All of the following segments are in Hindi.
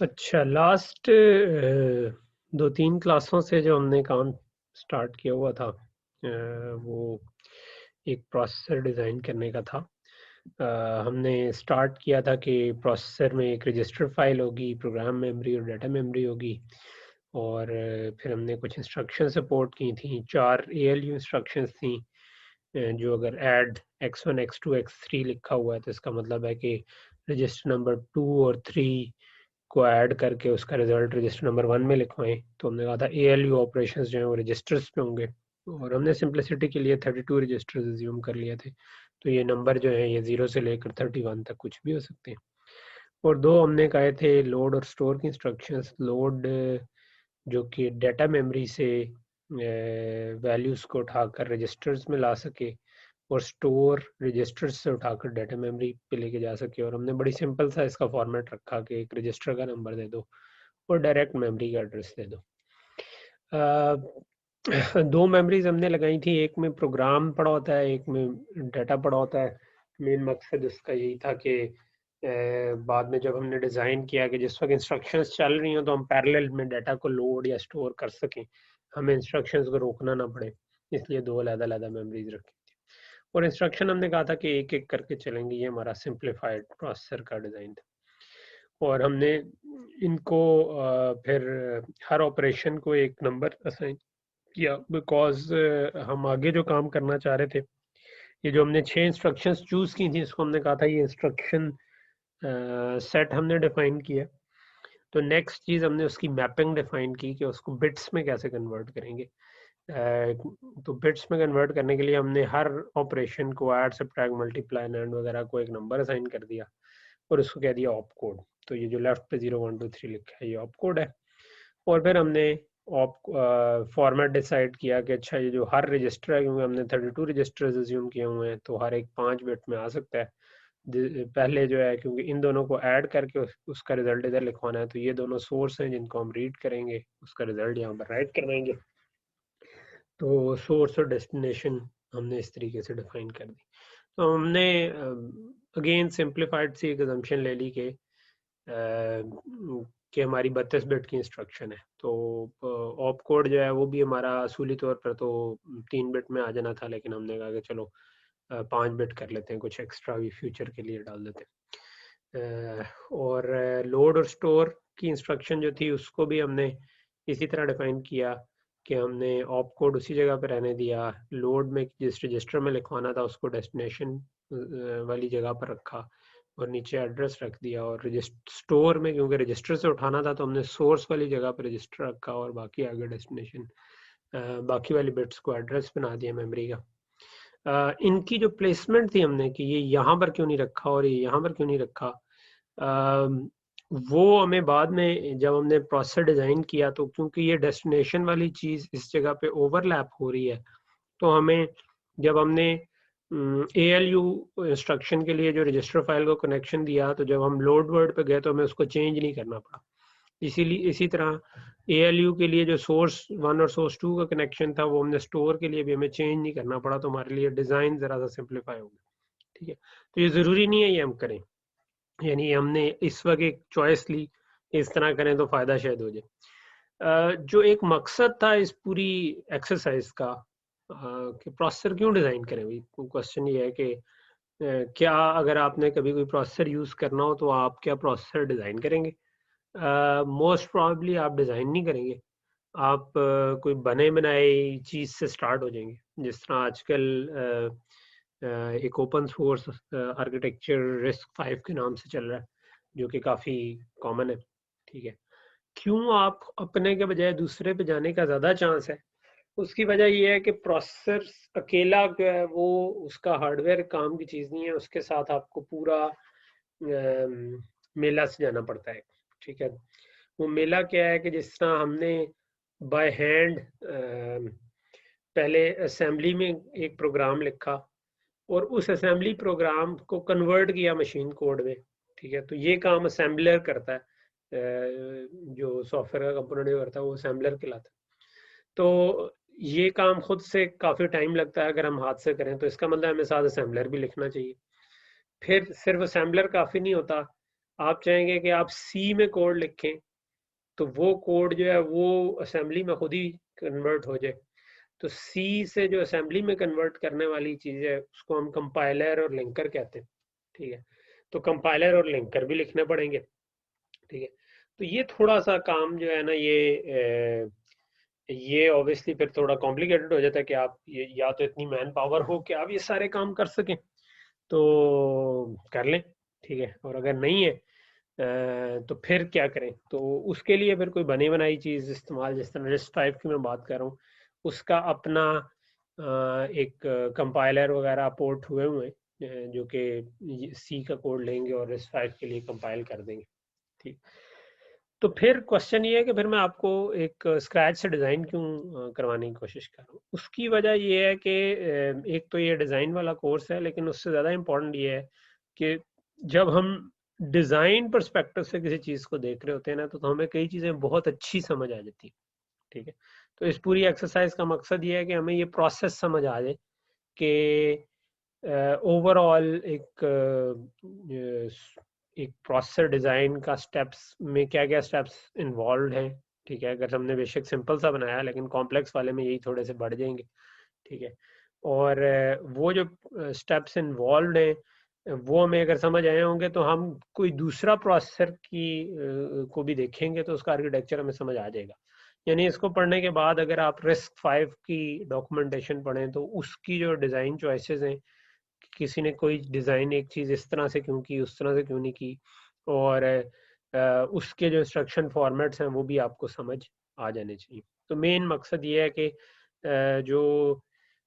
अच्छा, लास्ट 2-3 क्लासों से जो हमने काम स्टार्ट किया हुआ था, वो एक प्रोसेसर डिज़ाइन करने का था। हमने स्टार्ट किया था कि प्रोसेसर में एक रजिस्टर फाइल होगी, प्रोग्राम मेमोरी और डाटा मेमोरी होगी, और फिर हमने कुछ इंस्ट्रक्शन सपोर्ट की थी। 4 ALU इंस्ट्रक्शंस थी, जो अगर ऐड x1 x2 x3 लिखा हुआ है तो इसका मतलब है कि रजिस्टर नंबर 2 और 3 को ऐड करके उसका रिजल्ट रजिस्टर नंबर 1 में लिखवाएं। तो हमने कहा था ALU ऑपरेशंस जो हैं वो रजिस्टर्स पे होंगे, और हमने सिंप्लिसिटी के लिए 32 रजिस्टर्स अज्यूम कर लिए थे। तो ये नंबर जो है ये 0 से लेकर 31 तक कुछ भी हो सकते हैं। और दो हमने कहे थे लोड और स्टोर की इंस्ट्रक्शंस। लोड जो कि डाटा मेमोरी से वैल्यूज़ को उठाकर रजिस्टर्स में ला सके, और स्टोर रजिस्टर्स से उठाकर डाटा मेमोरी पे लेके जा सके। और हमने बड़ी सिंपल सा इसका फॉर्मेट रखा कि एक रजिस्टर का नंबर दे दो और डायरेक्ट मेमोरी का एड्रेस दे दो। दो मेमोरीज हमने लगाई थी, एक में प्रोग्राम पड़ा होता है, एक में डाटा पड़ा होता है। मेन मकसद उसका यही था कि बाद में जब हमने डिज़ाइन किया कि जिस वक्त इंस्ट्रक्शंस चल रही हो तो हम पैरेलल में डाटा को लोड या स्टोर कर सकें, हमें इंस्ट्रक्शंस को रोकना ना पड़े, इसलिए दो अलग-अलग मेमोरीज रखी थी। और इंस्ट्रक्शन हमने कहा था कि एक एक करके चलेंगे, ये हमारा सिंप्लीफाइड प्रोसेसर का डिज़ाइन था। और हमने इनको फिर हर ऑपरेशन को एक नंबर असाइन किया, बिकॉज हम आगे जो काम करना चाह रहे थे, ये जो हमने 6 इंस्ट्रक्शंस चूज की थी, इसको हमने कहा था ये इंस्ट्रक्शन सेट हमने डिफाइन किया। तो नेक्स्ट चीज हमने उसकी मैपिंग डिफाइन की कि उसको बिट्स में कैसे कन्वर्ट करेंगे। तो बिट्स में कन्वर्ट करने के लिए हमने हर ऑपरेशन को ऐड सब्ट्रैक्ट मल्टीप्लाई एंड वगैरह को एक नंबर असाइन कर दिया और उसको कह दिया ऑप कोड। तो ये जो लेफ्ट पे 0 1 2 3 लिखा है ये ऑप कोड है। और फिर हमने ऑप फॉर्मेट डिसाइड किया कि अच्छा ये जो हर रजिस्टर है, क्योंकि हमने 32 रजिस्टर्स अज्यूम किए हुए हैं तो हर एक 5 बिट में आ सकता है। पहले जो है, क्योंकि इन दोनों को ऐड करके उसका रिजल्ट इधर लिखवाना है, तो ये दोनों सोर्स हैं जिनको हम रीड करेंगे, उसका रिजल्ट यहाँ पर राइट करवाएंगे। तो सोर्स और डेस्टिनेशन हमने इस तरीके से डिफाइन कर दी। तो हमने अगेन सिंप्लीफाइड सी एक assumption ले ली कि हमारी 32 बिट की इंस्ट्रक्शन है। तो ऑप कोड जो है वो भी हमारा असूली तौर पर तो 3 बिट में आ जाना था, लेकिन हमने कहा कि चलो 5 बिट कर लेते हैं, कुछ एक्स्ट्रा भी फ्यूचर के लिए डाल देते हैं। और लोड और स्टोर की इंस्ट्रक्शन जो थी उसको भी हमने इसी तरह डिफाइन किया कि हमने ऑप कोड उसी जगह पर रहने दिया, लोड में जिस रजिस्टर में लिखवाना था उसको डेस्टिनेशन वाली जगह पर रखा और नीचे एड्रेस रख दिया। और स्टोर में क्योंकि रजिस्टर से उठाना था तो हमने सोर्स वाली जगह पर रजिस्टर रखा और बाकी आगे डेस्टिनेशन, बाकी वाली बिट्स को एड्रेस बना दिया मेमोरी का। इनकी जो प्लेसमेंट थी हमने कि ये यहाँ पर क्यों नहीं रखा और ये यहाँ पर क्यों नहीं रखा, वो हमें बाद में जब हमने प्रोसेसर डिज़ाइन किया तो क्योंकि ये डेस्टिनेशन वाली चीज़ इस जगह पे ओवरलैप हो रही है, तो हमें जब हमने ALU इंस्ट्रक्शन के लिए जो रजिस्टर फाइल को कनेक्शन दिया, तो जब हम लोड वर्ड पे गए तो हमें उसको चेंज नहीं करना पड़ा। इसीलिए इसी तरह ALU के लिए जो सोर्स 1 और सोर्स 2 का कनेक्शन था वो हमने स्टोर के लिए भी हमें चेंज नहीं करना पड़ा, तो हमारे लिए डिज़ाइन ज़रा सा सिंप्लीफाई हो गया। ठीक है, तो ये ज़रूरी नहीं है ये हम करें, यानी हमने इस वक्त एक चॉइस ली, इस तरह करें तो फ़ायदा शायद हो जाए। जो एक मकसद था इस पूरी एक्सरसाइज का कि प्रोसेसर क्यों डिज़ाइन करें, भाई क्वेश्चन ये है कि क्या अगर आपने कभी कोई प्रोसेसर यूज़ करना हो तो आप क्या प्रोसेसर डिज़ाइन करेंगे? मोस्ट प्रॉब्ली आप डिज़ाइन नहीं करेंगे, आप कोई बने बनाए चीज़ से स्टार्ट हो जाएंगे। जिस तरह आजकल एक ओपन सोर्स आर्किटेक्चर RISC-V के नाम से चल रहा है, जो कि काफ़ी कॉमन है। ठीक है, क्यों आप अपने के बजाय दूसरे पे जाने का ज़्यादा चांस है? उसकी वजह ये है कि प्रोसेसर अकेला जो है वो उसका हार्डवेयर काम की चीज़ नहीं है, उसके साथ आपको पूरा मेला से जाना पड़ता है। ठीक है, वो मेला क्या है कि जिस तरह हमने बाय हैंड पहले असेंबली में एक प्रोग्राम लिखा और उस असेंबली प्रोग्राम को कन्वर्ट किया मशीन कोड में। ठीक है, तो ये काम असेंबलर करता है, जो सॉफ्टवेयर का कंपोनेंट करता है वो असेंबलर कहलाता है। तो ये काम खुद से काफ़ी टाइम लगता है अगर हम हाथ से करें, तो इसका मतलब हमें साथ असेंबलर भी लिखना चाहिए। फिर सिर्फ असेंबलर काफ़ी नहीं होता, आप चाहेंगे कि आप सी में कोड लिखें तो वो कोड जो है वो असेंबली में खुद ही कन्वर्ट हो जाए। तो सी से जो असेंबली में कन्वर्ट करने वाली चीज़ है उसको हम कंपाइलर और लिंकर कहते हैं। ठीक है, तो कंपाइलर और लिंकर भी लिखने पड़ेंगे। ठीक है, तो ये थोड़ा सा काम जो है ना ये ऑब्वियसली फिर थोड़ा कॉम्प्लिकेटेड हो जाता है कि आप ये या तो इतनी मैन पावर हो कि आप ये सारे काम कर सकें तो कर लें। ठीक है, और अगर नहीं है तो फिर क्या करें, तो उसके लिए फिर कोई बनी बनाई चीज़ इस्तेमाल, जिस तरह रिस्क टाइप की मैं बात कर रहा हूँ, उसका अपना एक कंपाइलर वगैरह पोर्ट हुए हुए हैं, जो कि सी का कोड लेंगे और रिस्क टाइप के लिए कंपाइल कर देंगे। ठीक, तो फिर क्वेश्चन ये है कि फिर मैं आपको एक स्क्रैच से डिज़ाइन क्यों करवाने की कोशिश कर रहा हूँ। उसकी वजह ये है कि एक तो ये डिज़ाइन वाला कोर्स है, लेकिन उससे ज़्यादा इम्पोर्टेंट ये है कि जब हम डिज़ाइन पर्सपेक्टिव से किसी चीज़ को देख रहे होते हैं ना, तो हमें कई चीज़ें बहुत अच्छी समझ आ जाती है। ठीक है, तो इस पूरी एक्सरसाइज का मकसद ये है कि हमें ये प्रोसेस समझ आ जाए कि ओवरऑल एक प्रोसेसर डिज़ाइन का स्टेप्स में क्या क्या स्टेप्स इन्वॉल्व हैं। ठीक है, अगर हमने बेशक सिंपल सा बनाया लेकिन कॉम्प्लेक्स वाले में यही थोड़े से बढ़ जाएंगे। ठीक है, और वो जो स्टेप्स इन्वॉल्व हैं वो हमें अगर समझ आए होंगे तो हम कोई दूसरा प्रोसेसर की को भी देखेंगे तो उसका आर्किटेक्चर हमें समझ आ जाएगा। यानी इसको पढ़ने के बाद अगर आप रिस्क 5 की डॉक्यूमेंटेशन पढ़ें तो उसकी जो डिज़ाइन चॉइसेस हैं, किसी ने कोई डिज़ाइन एक चीज़ इस तरह से क्यों की, उस तरह से क्यों नहीं की, और उसके जो इंस्ट्रक्शन फॉर्मेट्स हैं वो भी आपको समझ आ जाने चाहिए। तो मेन मकसद ये है कि जो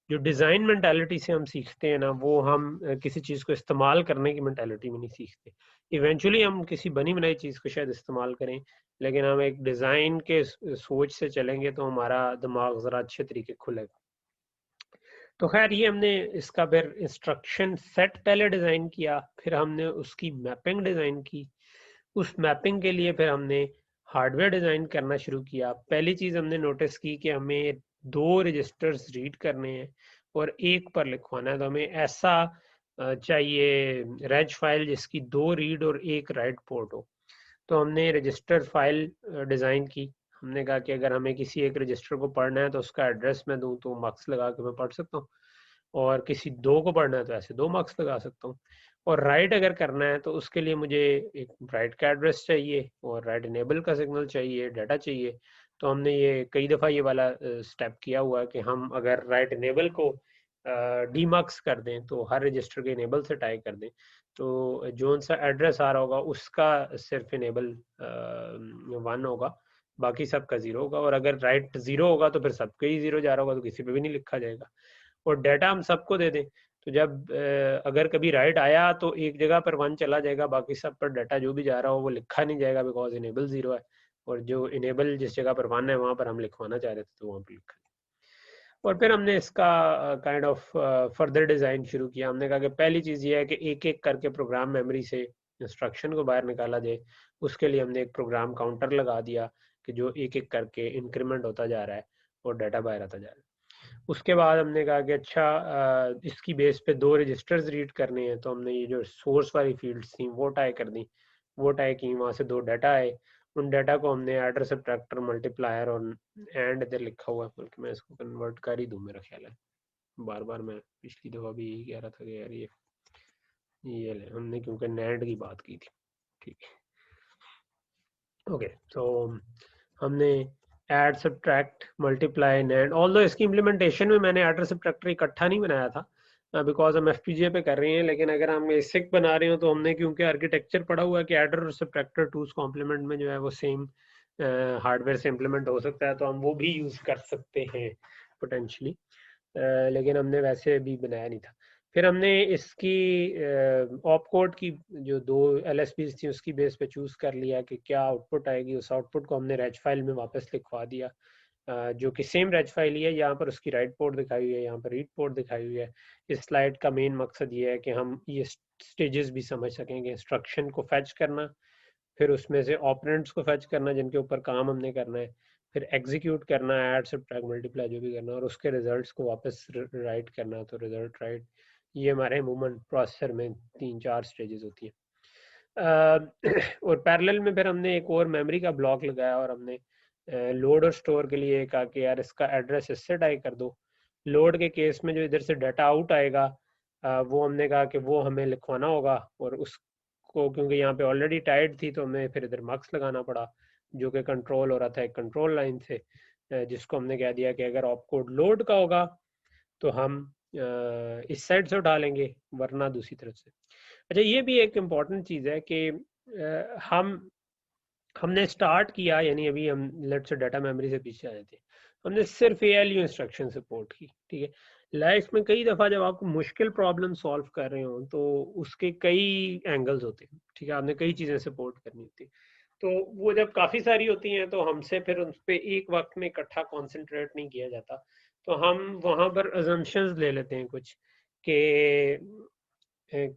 जो डिज़ाइन मेंटालिटी से हम सीखते हैं ना, वो हम किसी चीज़ को इस्तेमाल करने की मेंटालिटी में नहीं सीखते। इवेंचुअली हम किसी बनी बनाई चीज़ को शायद इस्तेमाल करें, लेकिन हम एक डिज़ाइन के सोच से चलेंगे तो हमारा दिमाग ज़रा अच्छे तरीके खुलेगा। तो खैर ये हमने इसका फिर इंस्ट्रक्शन सेट पहले डिज़ाइन किया, फिर हमने उसकी मैपिंग डिज़ाइन की। उस मैपिंग के लिए फिर हमने हार्डवेयर डिज़ाइन करना शुरू किया। पहली चीज़ हमने नोटिस की कि हमें 2 रजिस्टर्स रीड करने हैं और एक पर लिखवाना है, तो हमें ऐसा चाहिए रेज फाइल जिसकी 2 रीड और 1 राइट पोर्ट हो। तो हमने रजिस्टर फाइल डिज़ाइन की। हमने कहा कि अगर हमें किसी एक रजिस्टर को पढ़ना है तो उसका एड्रेस मैं दूं तो मार्क्स लगा के मैं पढ़ सकता हूँ, और किसी 2 को पढ़ना है तो ऐसे 2 मार्क्स लगा सकता हूँ। और राइट अगर करना है तो उसके लिए मुझे एक राइट का एड्रेस चाहिए और राइट इनेबल का सिग्नल चाहिए, डाटा चाहिए। तो हमने ये कई दफ़ा ये वाला स्टेप किया हुआ है कि हम अगर राइट इनेबल को डी मार्क्स कर दें तो हर रजिस्टर के इनेबल से टाई कर दें, तो जो सा एड्रेस आ रहा होगा उसका सिर्फ इनेबल 1 होगा, बाकी सबका 0 होगा। और अगर राइट 0 होगा तो फिर सबका ही 0 जा रहा होगा, तो किसी पे भी नहीं लिखा जाएगा। और डाटा हम सबको दे दें तो जब अगर कभी राइट आया तो एक जगह पर 1 चला जाएगा, बाकी सब पर डाटा जो भी जा रहा हो वो लिखा नहीं जाएगा, बिकॉज इनेबल 0 है। और जो इनेबल जिस जगह पर 1 है वहाँ पर हम लिखवाना चाह रहे थे तो वहाँ पर लिखा। और फिर हमने इसका काइंड ऑफ फर्दर डिज़ाइन शुरू किया। हमने कहा कि पहली चीज़ ये है कि एक एक करके प्रोग्राम मेमोरी से इंस्ट्रक्शन को बाहर निकाला जाए। उसके लिए हमने एक प्रोग्राम काउंटर लगा दिया कि जो एक एक करके इंक्रीमेंट होता जा रहा है और डाटा बाहर आता जा रहा है। उसके बाद हमने कहा कि अच्छा इसकी बेस पे 2 रजिस्टर्स रीड करने हैं, तो हमने ये जो सोर्स वाली फील्ड्स थी वो टाई कर दी। वो टाई की, वहाँ से 2 डाटा आए। उन डाटा को हमने एडर सब्ट्रैक्टर मल्टीप्लायर और एंड इधर लिखा हुआ है, बल्कि मैं इसको कन्वर्ट कर ही दूँ मेरा ख्याल है। बार बार मैं पिछली दफ़ा भी यही कह रहा था कि यार ये ले, हमने क्योंकि नैंड की बात की थी। ठीक है, ओके। तो हमने add subtract multiply NAND, although इसकी इम्प्लीमेंटेशन में मैंने एडर सब्ट्रैक्टर इकट्ठा नहीं बनाया था बिकॉज हम एफपीजीए पे कर रहे हैं, लेकिन अगर हम एसिक बना रहे हो तो हमने क्योंकि आर्किटेक्चर पढ़ा हुआ है कि एडर और सब्ट्रैक्टर टूज कॉम्प्लीमेंट में जो है वो सेम हार्डवेयर से इम्प्लीमेंट हो सकता है, तो हम वो भी यूज़ कर सकते हैं पोटेंशली, लेकिन हमने वैसे भी बनाया नहीं था। फिर हमने इसकी ऑप कोड की जो 2 एलएसपीज थी उसकी बेस पे चूज़ कर लिया कि क्या आउटपुट आएगी। उस आउटपुट को हमने रेज फाइल में वापस लिखवा दिया, जो कि सेम रेज फाइल ही है। यहाँ पर उसकी राइट पोर्ट दिखाई हुई है, यहाँ पर रीड पोर्ट दिखाई हुई है। इस स्लाइड का मेन मकसद ये है कि हम ये स्टेजेस भी समझ सकेंगे। इंस्ट्रक्शन को फैच करना, फिर उसमें से ऑपरेंड्स को फैच करना जिनके ऊपर काम हमने करना है, फिर एग्जीक्यूट करना है, ऐड सब्ट्रैक्ट मल्टीप्लाई जो भी करना है, और उसके रिजल्ट्स को वापस राइट करना, तो रिजल्ट राइट। ये हमारे अमूमन प्रोसेसर में 3-4 स्टेजेस होती हैं। और पैरेलल में फिर हमने एक और मेमोरी का ब्लॉक लगाया और हमने लोड और स्टोर के लिए कहा कि यार इसका एड्रेस इससे टाइप कर दो। लोड के केस में जो इधर से डाटा आउट आएगा वो हमने कहा कि वो हमें लिखवाना होगा, और उसको क्योंकि यहाँ पे ऑलरेडी टाइड थी तो हमें फिर इधर मार्क्स लगाना पड़ा, जो कि कंट्रोल हो रहा था एक कंट्रोल लाइन से, जिसको हमने कह दिया कि अगर ऑपकोड लोड का होगा तो हम इस साइड से उठा लेंगे, वरना दूसरी तरफ से। अच्छा, ये भी एक इम्पॉर्टेंट चीज़ है कि हमने स्टार्ट किया, यानी अभी हम लेट्स से डाटा मेमोरी से पीछे आए थे, हमने सिर्फ ALU इंस्ट्रक्शन सपोर्ट की, ठीक है। लाइफ में कई दफ़ा जब आप मुश्किल प्रॉब्लम सॉल्व कर रहे हो तो उसके कई एंगल्स होते हैं, ठीक है, आपने कई चीज़ें सपोर्ट करनी होती है। तो वो जब काफ़ी सारी होती हैं तो हमसे फिर उस पर एक वक्त में इकट्ठा कॉन्सेंट्रेट नहीं किया जाता, तो हम वहाँ पर अजम्पशंस ले लेते हैं कुछ कि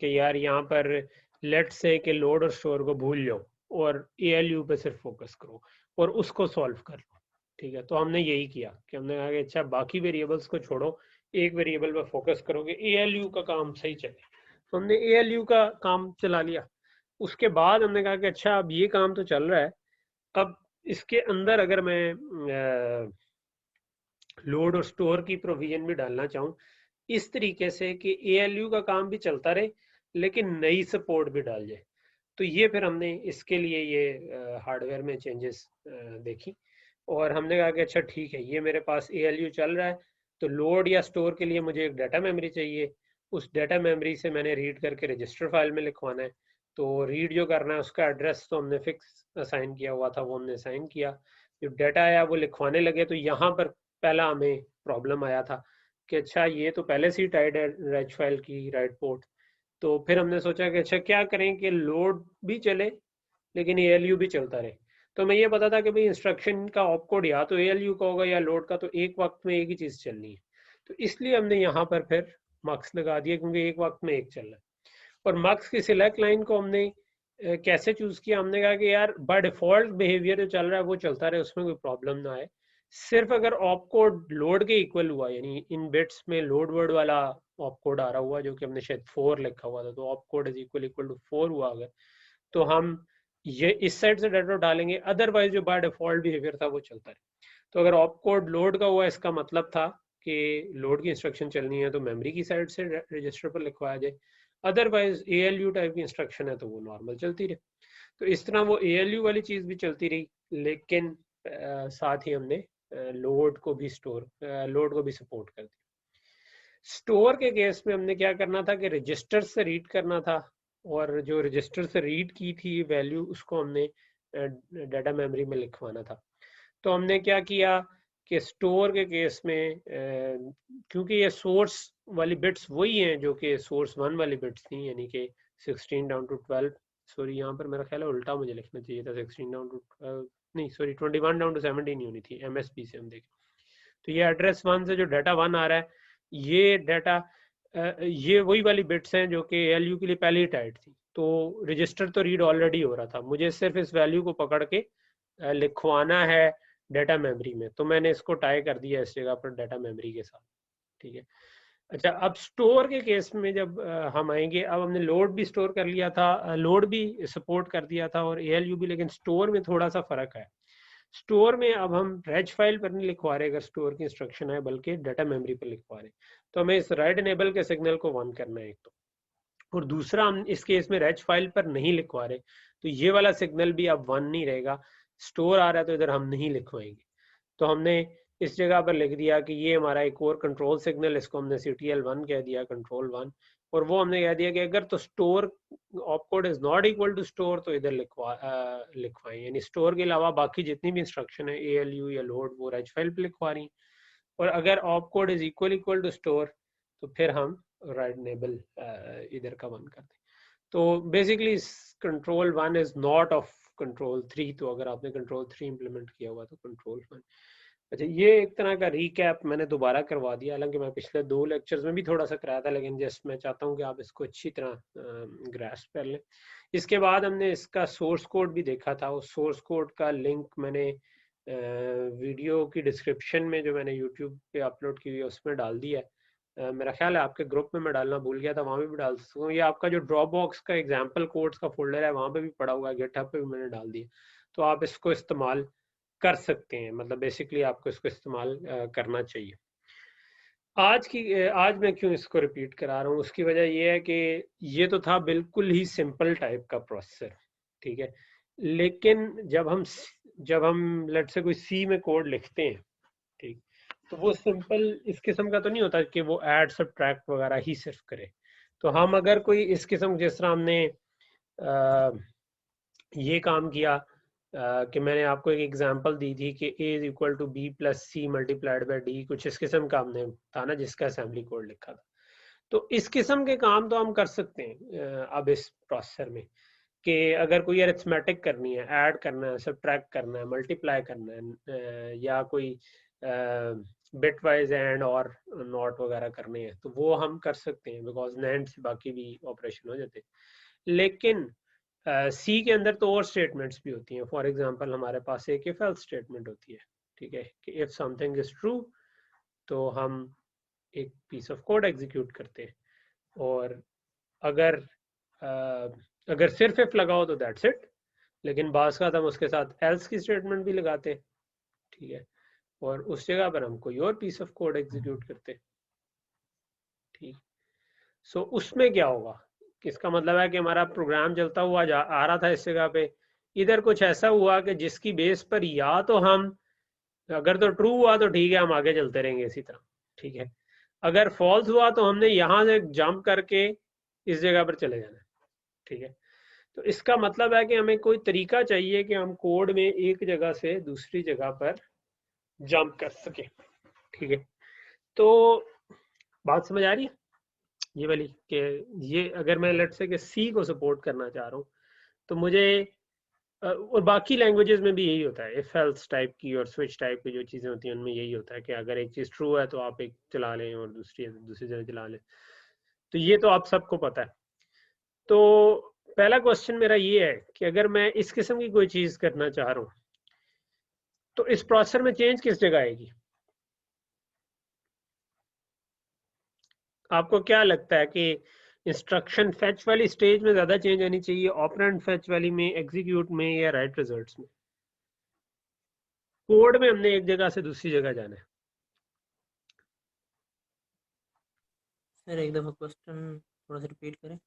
यार यहाँ पर लेट्स से कि लोड और स्टोर को भूल जाओ और ALU पे सिर्फ फोकस करो और उसको सॉल्व कर लो, ठीक है। तो हमने यही किया कि हमने कहा कि अच्छा बाकी वेरिएबल्स को छोड़ो, एक वेरिएबल पे फोकस करोगे, ALU का काम सही चले। तो हमने ALU का काम चला लिया। उसके बाद हमने कहा कि अच्छा अब ये काम तो चल रहा है, अब इसके अंदर अगर मैं लोड और स्टोर की प्रोविजन भी डालना चाहूँ इस तरीके से कि ALU का काम भी चलता रहे लेकिन नई सपोर्ट भी डाल जाए, तो ये फिर हमने इसके लिए ये हार्डवेयर में चेंजेस देखी और हमने कहा कि अच्छा ठीक है, ये मेरे पास ALU चल रहा है तो लोड या स्टोर के लिए मुझे एक डाटा मेमोरी चाहिए। उस डाटा मेमोरी से मैंने रीड करके रजिस्टर फाइल में लिखवाना है, तो रीड जो करना है उसका एड्रेस तो हमने फिक्स असाइन किया हुआ था, वो हमने असाइन किया। जब डाटा आया वो लिखवाने लगे तो यहाँ पर पहला हमें प्रॉब्लम आया था कि अच्छा ये तो पहले से ही टाइड है रेज फाइल की राइट पोर्ट। तो फिर हमने सोचा कि अच्छा क्या करें कि लोड भी चले लेकिन ALU भी चलता रहे। तो मैं ये पता था कि भाई इंस्ट्रक्शन का ऑपकोड या तो ALU का होगा या लोड का, तो एक वक्त में एक ही चीज़ चलनी है। तो इसलिए हमने यहाँ पर फिर मार्क्स लगा दिए क्योंकि एक वक्त में एक चल रहा है। और मार्क्स की सिलेक्ट लाइन को हमने कैसे चूज किया, हमने कहा कि यार बाय डिफॉल्ट बिहेवियर जो चल रहा है वो चलता रहे, उसमें कोई प्रॉब्लम ना आए। सिर्फ अगर ऑपकोड लोड के इक्वल हुआ, यानी इन बिट्स में लोड वर्ड वाला ऑपकोड आ रहा हुआ जो कि हमने शायद 4 लिखा हुआ था, तो opcode is equal equal to 4 हुआ अगर, तो हम ये इस साइड से डाटा डालेंगे, अदरवाइज जो बाय डिफॉल्ट बिहेवियर था वो चलता रहे। तो अगर ऑपकोड लोड का हुआ इसका मतलब था कि लोड की इंस्ट्रक्शन चलनी है तो मेमोरी की साइड से रजिस्टर पर लिखवाया जाए, अदरवाइज ALU टाइप की इंस्ट्रक्शन है तो वो नॉर्मल चलती रहे। तो इस तरह वो ALU वाली चीज़ भी चलती रही, लेकिन साथ ही हमने लोड को भी सपोर्ट कर दिया। स्टोर के केस में हमने क्या करना था कि रजिस्टर से रीड करना था, और जो रजिस्टर से रीड की थी वैल्यू उसको हमने डाटा मेमोरी में लिखवाना था। तो हमने क्या किया कि स्टोर के केस में क्योंकि ये सोर्स वाली बिट्स वही हैं जो कि सोर्स 1 वाली बिट्स थी, यानी कि 16 डाउन टू 12, सॉरी यहाँ पर मेरा ख्याल है उल्टा मुझे लिखना चाहिए था, 16 डाउन टू 12 नहीं सॉरी 21 डाउन टू 17 ही होनी थी, MSB से हम देखें। तो ये एड्रेस 1 से जो डाटा 1 आ रहा है, ये डाटा ये वही वाली बिट्स हैं जो कि ALU के लिए पहले ही टाइट थी, तो रजिस्टर तो रीड ऑलरेडी हो रहा था, मुझे सिर्फ इस वैल्यू को पकड़ के लिखवाना है डाटा मेमोरी में, तो मैंने इसको टाई कर दिया इस जगह पर डाटा मेमोरी के साथ, ठीक है। अच्छा, अब स्टोर के केस में जब हम आएंगे, अब हमने लोड भी स्टोर कर लिया था, लोड भी सपोर्ट कर दिया था और ALU भी, लेकिन स्टोर में थोड़ा सा फर्क है। स्टोर में अब हम रेज फाइल पर नहीं लिखवा रहे अगर स्टोर की इंस्ट्रक्शन है, बल्कि डाटा मेमोरी पर लिखवा रहे, तो हमें इस राइट इनेबल के सिग्नल को 1 करना है एक तो, और दूसरा हम इस केस में रेज फाइल पर नहीं लिखवा रहे, तो ये वाला सिग्नल भी अब 1 नहीं रहेगा, स्टोर आ रहा है तो इधर हम नहीं लिखवाएंगे। तो हमने इस जगह पर लिख दिया कि ये हमारा एक और कंट्रोल सिग्नल, इसको हमने CTL1 कह दिया, कंट्रोल 1, और वो हमने कह दिया कि अगर तो store opcode is not equal to store तो इधर लिखवाएं, यानी स्टोर के अलावा बाकी जितनी भी इंस्ट्रक्शन है ALU या लोड वो रेज फाइल पे लिखवा रही, और अगर opcode is equal to store तो फिर हम राइट इनेबल इधर का 1 कर दें। तो basically control 1 is not of control 3, तो अगर आपने कंट्रोल 3 इंप्लीमेंट किया हुआ तो कंट्रोल 1। अच्छा, ये एक तरह का रीकैप मैंने दोबारा करवा दिया, हालांकि मैं पिछले 2 लेक्चर्स में भी थोड़ा सा कराया था, लेकिन जस्ट मैं चाहता हूँ कि आप इसको अच्छी तरह ग्रास्प कर लें। इसके बाद हमने इसका सोर्स कोड भी देखा था, उस सोर्स कोड का लिंक मैंने वीडियो की डिस्क्रिप्शन में जो मैंने यूट्यूब पे अपलोड की हुई है उसमें डाल दिया है, मेरा ख्याल है आपके ग्रुप में मैं डालना भूल गया था, वहाँ पे भी डाल सकता हूँ। ये आपका जो ड्रॉप बॉक्स का एग्जाम्पल कोड्स का फोल्डर है वहाँ पे भी पड़ा हुआ है, गिटहब पे भी मैंने डाल दिया, तो आप इसको इस्तेमाल कर सकते हैं। मतलब बेसिकली आपको इसको इस्तेमाल करना चाहिए। आज मैं क्यों इसको रिपीट करा रहा हूँ, उसकी वजह ये है कि ये तो था बिल्कुल ही सिंपल टाइप का प्रोसेसर, ठीक है, लेकिन जब हम लेट्स से कोई सी में कोड लिखते हैं, ठीक, तो वो सिंपल इस किस्म का तो नहीं होता कि वो ऐड सब्ट्रैक्ट वगैरह ही सिर्फ करे। तो हम अगर कोई इस किस्म, जिस तरह हमने ये काम किया कि मैंने आपको एक एग्जांपल दी थी कि a is equal to B plus C multiplied by D, कुछ इस किस्म का हमने था ना जिसका असेंबली कोड लिखा था। तो इस किस्म के काम तो हम कर सकते हैं अब इस प्रोसेसर में, कि अगर कोई अरिथमेटिक करनी है, ऐड करना है, सब्ट्रैक्ट करना है, मल्टीप्लाई करना है, या कोई बिट वाइज एंड और नॉट वगैरह करने हैं, तो वो हम कर सकते हैं, बिकॉज नैंड से बाकी भी ऑपरेशन हो जाते हैं। लेकिन सी के अंदर तो और स्टेटमेंट्स भी होती हैं। फॉर एग्जांपल हमारे पास एक इफ एल्स स्टेटमेंट होती है, ठीक है, कि इफ समथिंग इज ट्रू तो हम एक पीस ऑफ कोड एग्जीक्यूट करते हैं, और अगर अगर सिर्फ इफ लगाओ तो दैट्स इट, लेकिन बास का हम उसके साथ एल्स की स्टेटमेंट भी लगाते हैं, ठीक है, और उस जगह पर हम कोई और पीस ऑफ कोड एग्जीक्यूट करते हैं, ठीक। सो उसमें क्या होगा, इसका मतलब है कि हमारा प्रोग्राम चलता हुआ आ रहा था इस जगह पे, इधर कुछ ऐसा हुआ कि जिसकी बेस पर या तो हम, अगर तो ट्रू हुआ तो ठीक है, हम आगे चलते रहेंगे इसी तरह, ठीक है, अगर फॉल्स हुआ तो हमने यहाँ से जंप करके इस जगह पर चले जाना है, ठीक है। तो इसका मतलब है कि हमें कोई तरीका चाहिए कि हम कोड में एक जगह से दूसरी जगह पर जंप कर सके, ठीक है। तो बात समझ आ रही है ये वाली, कि ये अगर मैं लेट्स से कि सी को सपोर्ट करना चाह रहा हूँ, तो मुझे और बाकी लैंग्वेजेस में भी यही होता है, इफ एल्स टाइप की और स्विच टाइप की जो चीज़ें होती हैं उनमें यही होता है कि अगर एक चीज़ ट्रू है तो आप एक चला लें और दूसरी जगह चला लें। तो ये तो आप सबको पता है। तो पहला क्वेश्चन मेरा ये है कि अगर मैं इस किस्म की कोई चीज़ करना चाह रहा हूँ तो इस प्रोसेसर में चेंज किस जगह आएगी? आपको क्या लगता है कि इंस्ट्रक्शन फेच वाली स्टेज में ज्यादा चेंज आनी चाहिए, ऑपरेंड फेच वाली में, एग्जीक्यूट में, या राइट रिजल्ट्स में? कोड में हमने एक जगह से दूसरी जगह जाना है। सर एक दफा क्वेश्चन थोड़ा सा रिपीट करें।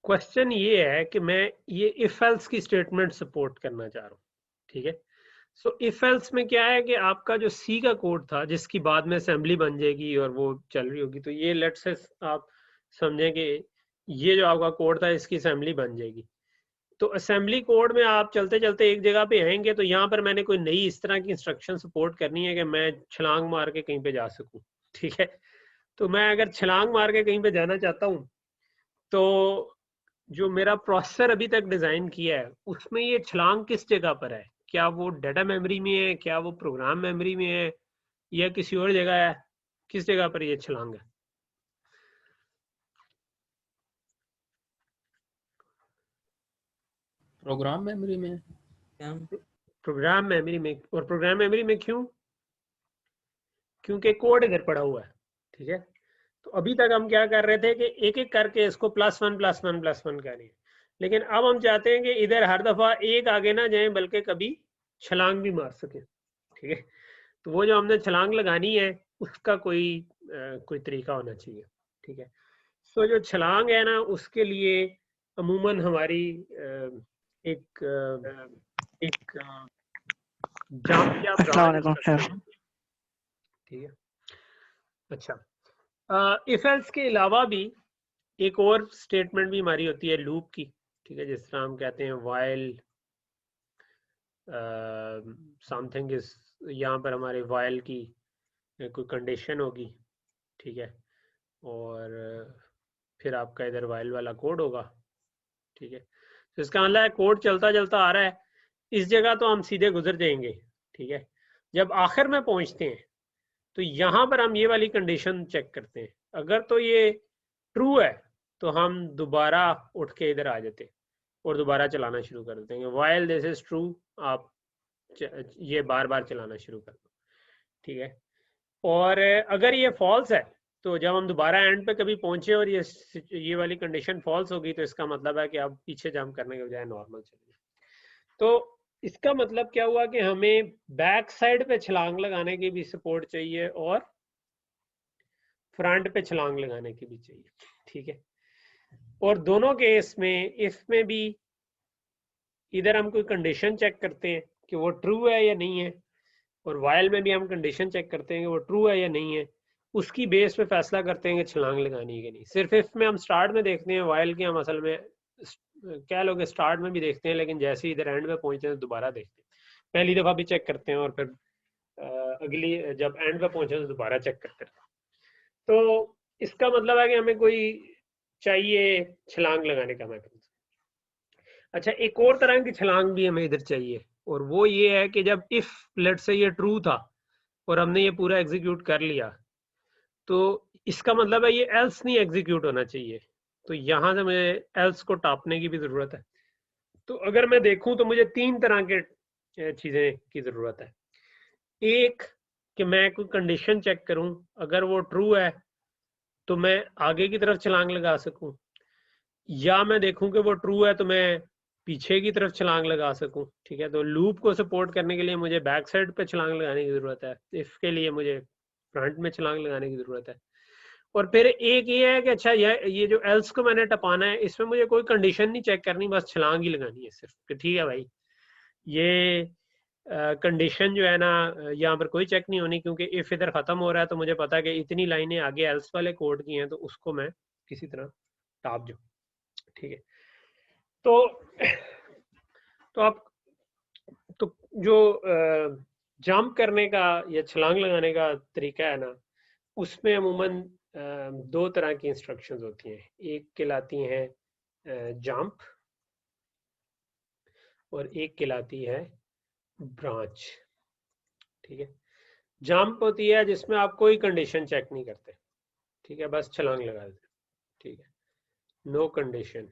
क्वेश्चन ये है कि मैं ये इफ एल्स की स्टेटमेंट सपोर्ट करना चाह रहा हूँ, ठीक है। सो इफ एल्स में क्या है कि आपका जो सी का कोड था जिसकी बाद में असेंबली बन जाएगी और वो चल रही होगी, तो ये लेट्स से आप समझें कि ये जो आपका कोड था इसकी असेंबली बन जाएगी। तो असेंबली कोड में आप चलते चलते एक जगह पे आएंगे, तो यहाँ पर मैंने कोई नई इस तरह की इंस्ट्रक्शन सपोर्ट करनी है कि मैं छलांग मार के कहीं पे जा सकूं, ठीक है। तो मैं अगर छलांग मार के कहीं पे जाना चाहता हूँ, तो जो मेरा प्रोसेसर अभी तक डिजाइन किया है उसमें ये छलांग किस जगह पर है? क्या वो डाटा मेमोरी में है, क्या वो प्रोग्राम मेमोरी में है, या किसी और जगह है? किस जगह पर ये छलांग है? प्रोग्राम मेमोरी में। क्या प्रोग्राम मेमोरी में। और प्रोग्राम मेमोरी में क्यों? क्योंकि कोड इधर पड़ा हुआ है, ठीक है। तो अभी तक हम क्या कर रहे थे कि एक एक करके इसको +1 करें, लेकिन अब हम चाहते हैं कि इधर हर दफा एक आगे ना जाए बल्कि कभी छलांग भी मार सके, ठीक है। तो वो जो हमने छलांग लगानी है उसका कोई तरीका होना चाहिए, ठीक है। सो जो छलांग है ना उसके लिए अमूमन हमारी एक एक जंप या ब्रांच इंस्ट्रक्शन, ठीक है। अच्छा, इफ एल्स के अलावा भी एक और स्टेटमेंट भी हमारी होती है लूप की, ठीक है, जिस तरह हम कहते हैं वाइल समथिंग इज, यहाँ पर हमारे वाइल की कोई कंडीशन होगी, ठीक है, और फिर आपका इधर वाइल वाला कोड होगा, ठीक है। तो इसका मतलब है कोड चलता चलता आ रहा है, इस जगह तो हम सीधे गुजर जाएंगे, ठीक है। जब आखिर में पहुंचते हैं तो यहाँ पर हम ये वाली कंडीशन चेक करते हैं, अगर तो ये ट्रू है तो हम दोबारा उठ के इधर आ जाते हैं और दोबारा चलाना शुरू कर देते हैं। वाइल दिस इज ट्रू, आप ये बार बार चलाना शुरू कर दो, ठीक है। और अगर ये फॉल्स है तो जब हम दोबारा एंड पे कभी पहुंचे और ये वाली कंडीशन फॉल्स होगी तो इसका मतलब है कि आप पीछे जंप करने के बजाय नॉर्मल चलिए। तो इसका मतलब क्या हुआ कि हमें बैक साइड पे छलांग लगाने की भी सपोर्ट चाहिए और फ्रंट पे छलांग लगाने की भी चाहिए, ठीक है। और दोनों केस में इफ में भी इधर हम कोई कंडीशन चेक करते हैं कि वो ट्रू है या नहीं है, और वाइल में भी हम कंडीशन चेक करते हैं कि वो ट्रू है या नहीं है, उसकी बेस पे फैसला करते हैं कि छलांग लगानी है कि नहीं। सिर्फ इफ में हम स्टार्ट में देखते हैं, वाइल की हम असल में कह लो कि स्टार्ट में भी देखते हैं, लेकिन जैसे ही इधर एंड में पहुंचते हैं तो दोबारा देखते हैं, पहली दफा भी चेक करते हैं और फिर अगली जब एंड पे पहुंचे तो दोबारा चेक करते हैं। तो इसका मतलब है कि हमें कोई चाहिए छलांग लगाने का मैकेनिज्म। अच्छा, एक और तरह की छलांग भी हमें इधर चाहिए, और वो ये है कि जब इफ लेट से ये ट्रू था और हमने ये पूरा एग्जीक्यूट कर लिया, तो इसका मतलब है ये एल्स नहीं एग्जीक्यूट होना चाहिए। तो यहां से मुझे एल्स को टापने की भी जरूरत है। तो अगर मैं देखूं तो मुझे तीन तरह के चीजें की जरूरत है। एक कि मैं कोई कंडीशन चेक करूं, अगर वो ट्रू है तो मैं आगे की तरफ छलांग लगा सकूं, या मैं देखूं कि वो ट्रू है तो मैं पीछे की तरफ छलांग लगा सकूं, ठीक है। तो लूप को सपोर्ट करने के लिए मुझे बैक साइड पे छलांग लगाने की जरूरत है, इफ के लिए मुझे फ्रंट में छलांग लगाने की जरूरत है। और फिर एक ये है कि अच्छा ये जो एल्स को मैंने टपाना है, इसमें मुझे कोई कंडीशन नहीं चेक करनी, बस छलांग ही लगानी है सिर्फ, कि ठीक है भाई ये कंडीशन जो है ना यहाँ पर कोई चेक नहीं होनी, क्योंकि इफ इधर खत्म हो रहा है तो मुझे पता है कि इतनी लाइनें आगे एल्स वाले कोड की हैं, तो उसको मैं किसी तरह टाप दूं, ठीक है। तो आप तो जो जंप करने का या छलांग लगाने का तरीका है ना, उसमें अमूमन दो तरह की इंस्ट्रक्शंस होती हैं। एक कहलाती हैं जंप और एक कहलाती है ब्रांच, ठीक है। जंप होती है जिसमें आप कोई कंडीशन चेक नहीं करते, ठीक है, बस छलांग लगा देते, ठीक है, नो कंडीशन।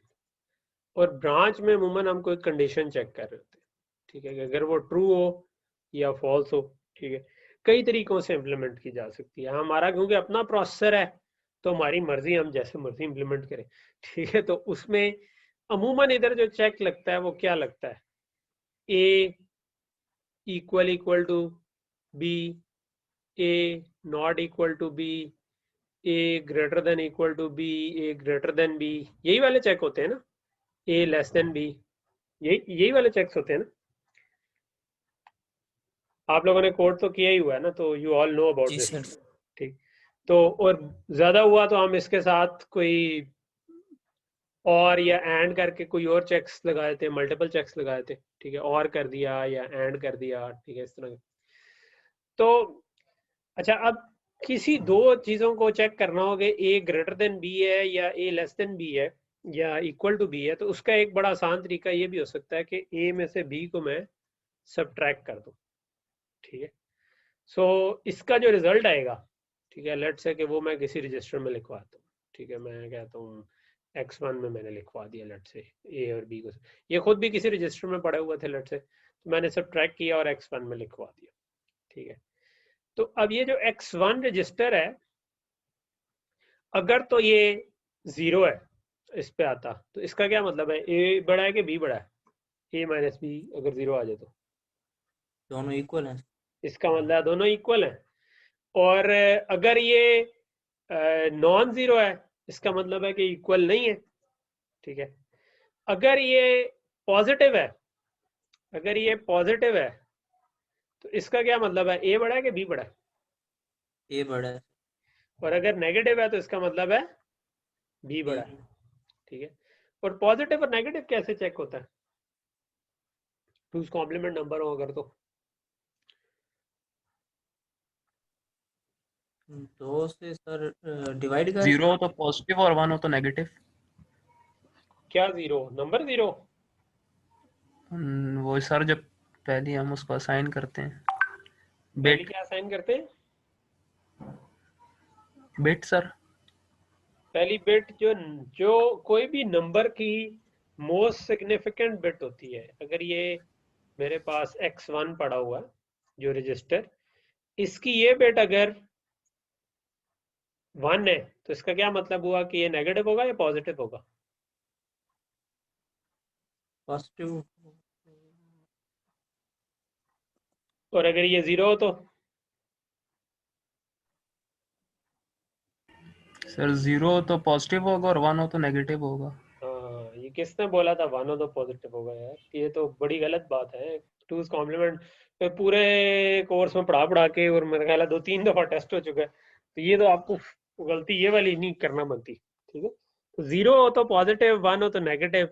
और ब्रांच में अमूमन हम कोई कंडीशन चेक कर रहे होते हैं, ठीक है, कि अगर वो ट्रू हो या फॉल्स हो, ठीक है। कई तरीकों से इम्प्लीमेंट की जा सकती है। हमारा क्योंकि अपना प्रोसेसर है तो हमारी मर्जी, हम जैसे मर्जी इम्प्लीमेंट करें, ठीक है। तो उसमें अमूमन इधर जो चेक लगता है वो क्या लगता है, A equal to B, A not equal to B, A greater than equal to B, A greater than B, यही वाले चेक होते हैं ना, ए लेस देन बी, यही वाले चेक्स होते हैं ना। आप लोगों ने कोड तो किया ही हुआ है ना, तो यू ऑल नो अबाउट जी दिस, सर। ठीक। तो और ज्यादा हुआ तो हम इसके साथ कोई और या एंड करके कोई और चेक्स लगाए थे, मल्टीपल चेक्स लगाए थे, ठीक है, और कर दिया या एंड कर दिया, ठीक है, इस तरह। तो अच्छा, अब किसी दो चीजों को चेक करना हो कि ए ग्रेटर देन बी है या ए लेस देन बी है या इक्वल टू बी है, तो उसका एक बड़ा आसान तरीका ये भी हो सकता है कि ए में से बी को मैं सब्ट्रैक्ट कर दूं, ठीक है। सो इसका जो रिजल्ट आएगा, ठीक है, लेट से कि वो मैं किसी रजिस्टर में लिखवाता हूँ, ठीक है, मैं कहता हूँ x1 में मैंने लिखवा दिया, लेट से ए और बी को, ये खुद भी किसी रजिस्टर में पड़े हुए थे, लेट से, तो मैंने सब ट्रैक किया और x1 में लिखवा दिया, ठीक है। तो अब ये जो x1 रजिस्टर है, अगर तो ये 0 है इस पे आता, तो इसका क्या मतलब है, ए बड़ा है कि बी बड़ा है, ए माइनस बी अगर 0 आ जाए तो दोनों इक्वल हैं। इसका मतलब है दोनों इक्वल हैं। और अगर ये नॉन जीरो है, इसका मतलब है कि इक्वल नहीं है, ठीक है। अगर ये पॉजिटिव है, अगर ये पॉजिटिव है तो इसका क्या मतलब है, ए बड़ा है कि बी बड़ा है। ए बड़ा है। और अगर नेगेटिव है तो इसका मतलब है बी बी बड़ा है, ठीक है। और पॉजिटिव और नेगेटिव कैसे चेक होता है, टूज कॉम्प्लीमेंट नंबर हो अगर तो दो से सर डिवाइड कर। 0 हो तो पॉजिटिव और 1 हो तो नेगेटिव। क्या जीरो, नंबर जीरो, वो सर जब पहले हम उसको असाइन करते हैं पहले बिट, क्या असाइन करते हैं, बिट सर। पहली बिट जो जो कोई भी नंबर की मोस्ट सिग्निफिकेंट बिट होती है, अगर ये मेरे पास x1 पड़ा हुआ जो रजिस्टर, इसकी ये बिट अगर 1 है तो इसका क्या मतलब हुआ कि ये नेगेटिव होगा या पॉजिटिव होगा? पॉजिटिव। और अगर ये 0 हो तो? सर 0 तो पॉजिटिव होगा और 1 हो तो नेगेटिव होगा। हाँ, ये किसने बोला था 1 हो तो पॉजिटिव होगा यार? ये तो बड़ी गलत बात है। टूज कॉम्प्लीमेंट पूरे कोर्स में पढ़ा के, और मेरे ख्याल है 2-3 दफा टेस्ट हो चुका है, तो ये तो आपको गलती ये वाली नहीं करना बनती। ठीक है, तो 0 हो तो पॉजिटिव, 1 हो तो नेगेटिव।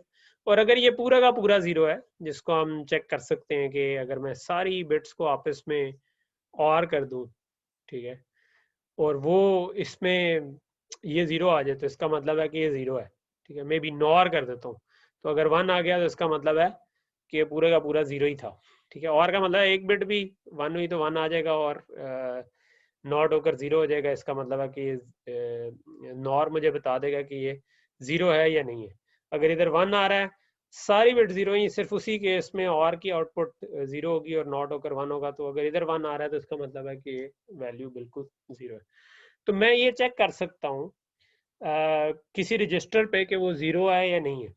और अगर ये पूरा का पूरा 0 है, जिसको हम चेक कर सकते हैं कि अगर मैं सारी बिट्स को आपस में और कर दूं, ठीक है, और वो इसमें ये 0 आ जाए तो इसका मतलब है कि ये 0 है। ठीक है, मैं भी नॉर कर देता हूँ, तो अगर 1 आ गया तो इसका मतलब है कि ये पूरे का पूरा 0 ही था। ठीक है, और का मतलब है एक बिट भी 1 हुई तो 1 आ जाएगा, और नॉट होकर 0 हो जाएगा। इसका मतलब है कि नॉर मुझे बता देगा कि ये 0 है या नहीं है। अगर इधर 1 आ रहा है, सारी बिट 0 ही, सिर्फ उसी केस में और की आउटपुट 0 होगी और नॉट होकर 1 होगा। तो अगर इधर 1 आ रहा है तो इसका मतलब है कि ये वैल्यू बिल्कुल 0 है। तो मैं ये चेक कर सकता हूँ किसी रजिस्टर पे कि वो 0 है या नहीं है।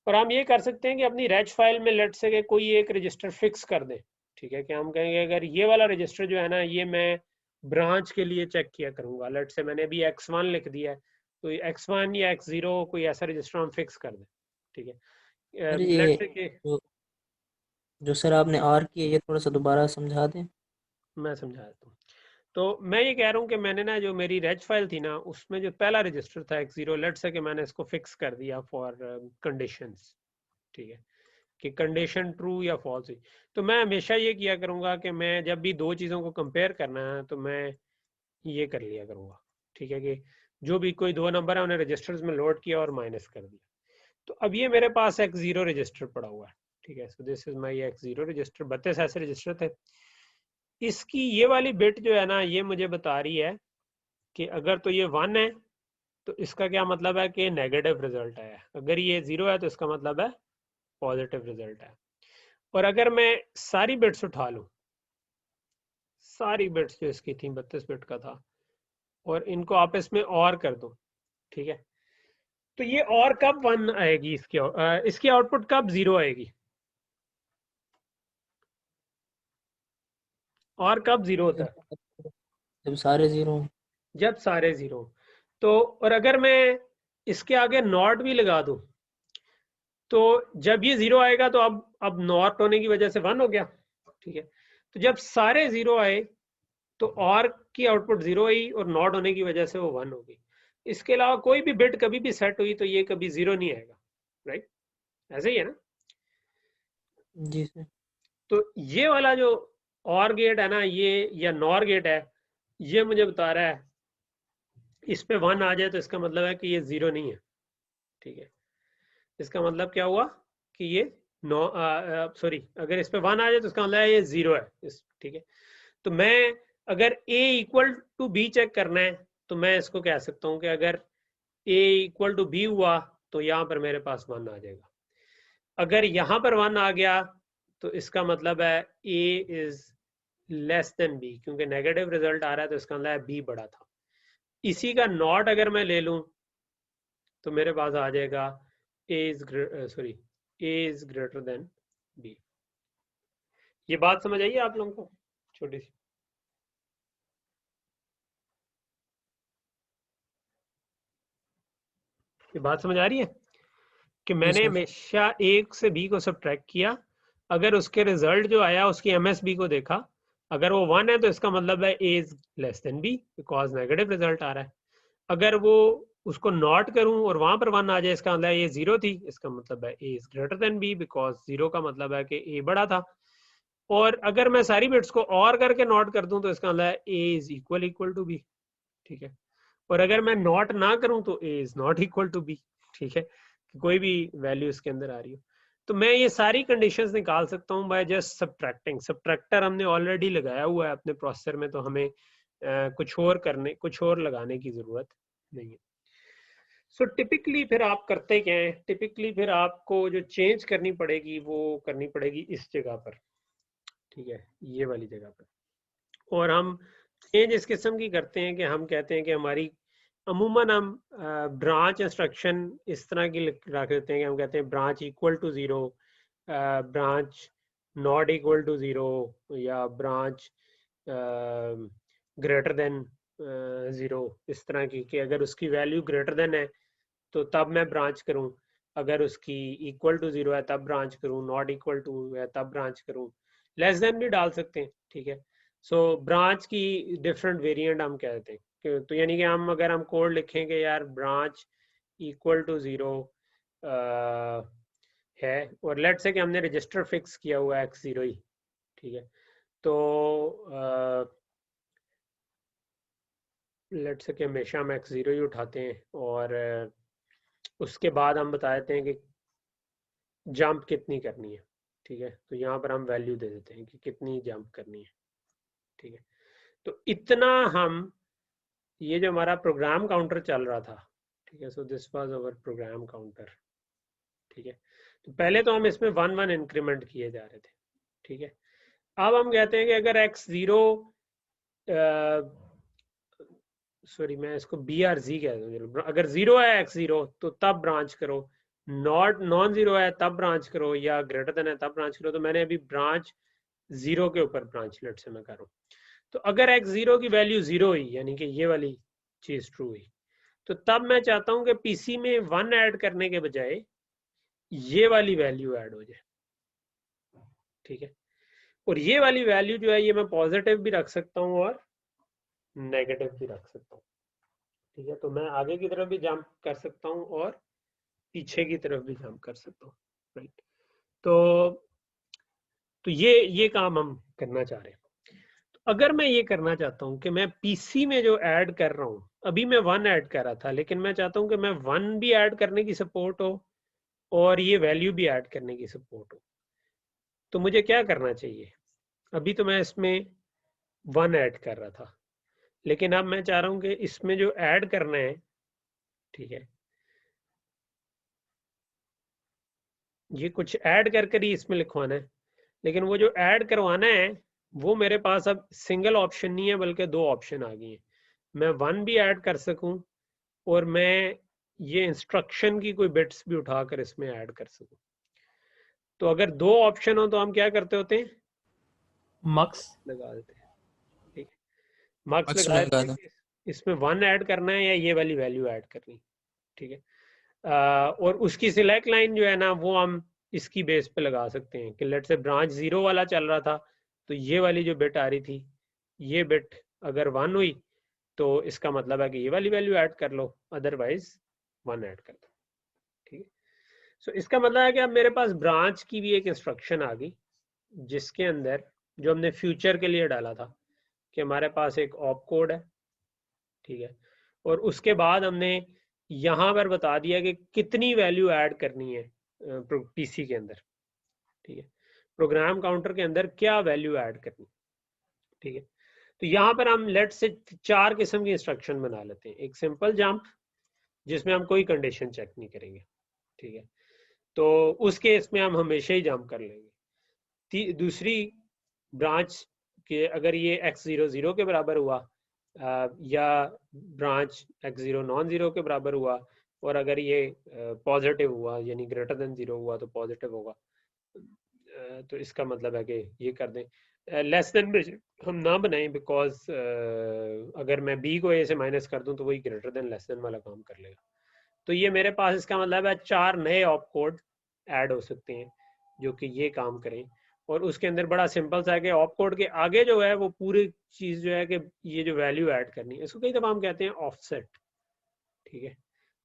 और हम ये कर सकते हैं कि अपनी रेज फाइल में लेट से कि कोई एक रजिस्टर फिक्स कर दें। ठीक है, कि हम कहेंगे अगर ये वाला रजिस्टर जो है ना, ये मैं ब्रांच के लिए चेक किया करूंगा। लेट से मैंने अभी x1 लिख दिया है, तो x1 या x0 कोई ऐसा रजिस्टर हम फिक्स कर दें। ठीक है, सर लेट ये से कि जो जो सर आपने आर किया, ये थोड़ा सा दोबारा समझा दें। मैं समझा देता हूँ। तो मैं ये कह रहा हूँ कि मैंने ना जो मेरी रेज फाइल थी ना, उसमें जो पहला रजिस्टर था x0, लेट से कि मैंने इसको फिक्स कर दिया फॉर कंडीशंस। ठीक है, कि कंडीशन ट्रू या फॉल्स हुई, तो मैं हमेशा ये किया करूंगा कि मैं जब भी दो चीज़ों को कंपेयर करना है तो मैं ये कर लिया करूंगा। ठीक है, कि जो भी कोई दो नंबर है उन्हें रजिस्टर्स में लोड किया और माइनस कर दिया। तो अब ये मेरे पास x0 रजिस्टर पड़ा हुआ है। ठीक है, so this is my x0 register. 32 ऐसे रजिस्टर थे। इसकी ये वाली बिट जो है ना, ये मुझे बता रही है कि अगर तो ये 1 है तो इसका क्या मतलब है कि नेगेटिव रिजल्ट आया है। अगर ये 0 है तो इसका मतलब है पॉजिटिव रिजल्ट है। और अगर मैं सारी बिट्स उठा लूं, सारी बिट्स जो इसकी थी, 32 बिट का था, और इनको आपस में और कर दूं, ठीक है, तो ये और कब 1 आएगी, इसकी आउटपुट कब 0 आएगी, और कब 0 होता जब है? जब सारे जीरो हों। जब सारे 0। तो और अगर मैं इसके आगे नॉट भी लगा दूं, तो जब ये 0 आएगा तो अब नॉट होने की वजह से 1 हो गया। ठीक है, तो जब सारे 0 आए तो और की आउटपुट 0 आई, और नॉट होने की वजह से वो 1 हो गई। इसके अलावा कोई भी बिट कभी भी सेट हुई तो ये कभी 0 नहीं आएगा। राइट, ऐसे ही है ना? जी सर। तो ये वाला जो और गेट है ना, ये या नॉर गेट है, ये मुझे बता रहा है इस पे 1 आ जाए तो इसका मतलब है कि ये 0 नहीं है। ठीक है, इसका मतलब क्या हुआ कि ये नो सॉरी, अगर इस पे 1 आ जाए तो इसका मतलब है ये 0 है ठीक है, तो मैं अगर a equal to B check करना है तो मैं इसको कह सकता हूँ कि अगर a इक्वल टू बी हुआ तो यहाँ पर मेरे पास 1 आ जाएगा। अगर यहाँ पर 1 आ गया तो इसका मतलब है a is less then b, क्योंकि नेगेटिव रिजल्ट आ रहा है तो इसका मतलब है b बड़ा था। इसी का नॉट अगर मैं ले लूं तो मेरे पास आ जाएगा a is greater then b। ये बात समझ आइए आप लोगों को, छोटी सी? ये बात समझ आ रही है कि जी मैंने सर। हमेशा एक से बी को सब्ट्रैक्ट किया, अगर उसके रिजल्ट जो आया उसकी एमएसबी को देखा, अगर वो 1 है तो इसका मतलब है A is less than B, because negative result आ रहा है। अगर वो उसको नॉट करूं और वहां पर 1 आ जाए, इसका मतलब है ये 0 थी, इसका मतलब है A is greater than B, because 0 का मतलब है कि ए बड़ा था। और अगर मैं सारी बिट्स को और करके नॉट कर दूं तो इसका मतलब है A is equal to B. ठीक है, और अगर मैं नॉट ना करूं तो A is not equal to B. ठीक है, कोई भी वैल्यू इसके अंदर आ रही हो, तो मैं ये सारी कंडीशंस निकाल सकता हूँ बाय जस्ट सब्ट्रैक्टिंग। सब्ट्रैक्टर हमने ऑलरेडी लगाया हुआ है अपने प्रोसेसर में, तो हमें कुछ और लगाने की जरूरत नहीं है। सो टिपिकली फिर आप करते क्या है, टिपिकली फिर आपको जो चेंज करनी पड़ेगी वो करनी पड़ेगी इस जगह पर। ठीक है, ये वाली जगह पर। और हम चेंज इस किस्म की करते हैं कि हम कहते हैं कि हमारी अमूमन हम ब्रांच इंस्ट्रक्शन इस तरह की रख देते हैं कि हम कहते हैं branch equal to 0, branch not equal to 0, या ब्रांच ग्रेटर देन 0, इस तरह की कि अगर उसकी वैल्यू ग्रेटर देन है तो तब मैं ब्रांच करूं, अगर उसकी इक्वल टू 0 है तब ब्रांच करूं, नॉट इक्वल टू है तब ब्रांच करूं, लेस देन भी डाल सकते हैं, ठीक है। सो ब्रांच की डिफरेंट वेरिएंट हम कहते हैं, तो यानी कि हम अगर हम कोड लिखेंगे यार ब्रांच इक्वल टू 0 है, और लेट से कि हमने रजिस्टर फिक्स किया हुआ है x0 ही, ठीक है, तो लेट से कि हमेशा हम x0 ही उठाते हैं, और उसके बाद हम बता देते हैं कि जंप कितनी करनी है, ठीक है। तो यहाँ पर हम वैल्यू दे देते हैं कि कितनी जंप करनी है, ठीक है। तो इतना हम, ये जो हमारा प्रोग्राम काउंटर चल रहा था, ठीक है, so this was our program counter, ठीक है। तो पहले तो हम इसमें 1 1 इंक्रीमेंट किए जा रहे थे, ठीक है। अब हम कहते हैं कि अगर x0, सॉरी मैं इसको BRZ कह दूँ, अगर 0 है x0 तो तब ब्रांच करो, नॉन 0 है तब ब्रांच करो, या ग्रेटर देन है तब ब्रांच करो। तो मैंने अभी ब्रांच 0 के ऊपर ब्रांच लेट से मैं कर रहा हूँ। तो अगर x0 की वैल्यू 0 हुई, यानी कि ये वाली चीज ट्रू हुई, तो तब मैं चाहता हूं कि पीसी में 1 ऐड करने के बजाय ये वाली वैल्यू ऐड हो जाए, ठीक है। और ये वाली वैल्यू जो है ये मैं पॉजिटिव भी रख सकता हूँ और नेगेटिव भी रख सकता हूँ, ठीक है। तो मैं आगे की तरफ भी जंप कर सकता हूँ और पीछे की तरफ भी जंप कर सकता हूँ, राइट। तो ये काम हम करना चाह रहे हैं। तो अगर मैं ये करना चाहता हूँ कि मैं पीसी में जो ऐड कर रहा हूँ, अभी मैं 1 ऐड कर रहा था, लेकिन मैं चाहता हूँ कि मैं 1 भी ऐड करने की सपोर्ट हो और ये वैल्यू भी ऐड करने की सपोर्ट हो, तो मुझे क्या करना चाहिए? अभी तो मैं इसमें 1 ऐड कर रहा था, लेकिन अब मैं चाह रहा हूँ कि इसमें जो ऐड करना है, ठीक है, ये कुछ ऐड कर ही इसमें लिखवाना है, लेकिन वो जो ऐड करवाना है वो मेरे पास अब सिंगल ऑप्शन नहीं है बल्कि 2 ऑप्शन आ गए हैं। मैं 1 भी ऐड कर सकूं और मैं ये इंस्ट्रक्शन की कोई बिट्स भी उठाकर इसमें ऐड कर सकूं। तो अगर 2 ऑप्शन हो तो हम क्या करते होते हैं? मक्स लगा देते हैं, ठीक है, मार्क्स मक्स लगा देते लगा हैं दो। कि इसमें 1 ऐड करना है या ये वाली वैल्यू ऐड करनी, ठीक है। और उसकी सिलेक्ट लाइन जो है ना वो हम इसकी बेस पे लगा सकते हैं कि लेट से ब्रांच 0 वाला चल रहा था, तो ये वाली जो बिट आ रही थी, ये बिट अगर 1 हुई तो इसका मतलब है कि ये वाली वैल्यू ऐड कर लो, अदरवाइज 1 ऐड कर दो, ठीक है। सो इसका मतलब है कि अब मेरे पास ब्रांच की भी एक इंस्ट्रक्शन आ गई, जिसके अंदर जो हमने फ्यूचर के लिए डाला था कि हमारे पास एक ऑप कोड है, ठीक है, और उसके बाद हमने यहाँ पर बता दिया कि कितनी वैल्यू ऐड करनी है पीसी के अंदर, ठीक है, प्रोग्राम काउंटर के अंदर क्या वैल्यू ऐड करनी, ठीक है। तो यहाँ पर हम लेट से 4 किस्म की इंस्ट्रक्शन बना लेते हैं। एक सिंपल जंप जिसमें हम कोई कंडीशन चेक नहीं करेंगे, ठीक है, तो उस केस में हम हमेशा ही जंप कर लेंगे। दूसरी ब्रांच के अगर ये x0 0 के बराबर हुआ, या ब्रांच x0 नॉन 0 के बराबर हुआ, और अगर ये पॉजिटिव हुआ यानी ग्रेटर देन 0 हुआ तो पॉजिटिव होगा, तो इसका मतलब है कि ये कर दें। लेस देन में हम ना बनाएं, बिकॉज अगर मैं b को a से माइनस कर दूं तो वही ग्रेटर देन लेस देन वाला काम कर लेगा। तो ये मेरे पास इसका मतलब है 4 नए ऑप कोड ऐड हो सकते हैं जो कि ये काम करें, और उसके अंदर बड़ा सिंपल सा है कि ऑप कोड के आगे जो है वो पूरी चीज जो है कि ये जो वैल्यू ऐड करनी है, इसको कई दफा हम कहते हैं ऑफसेट, ठीक है।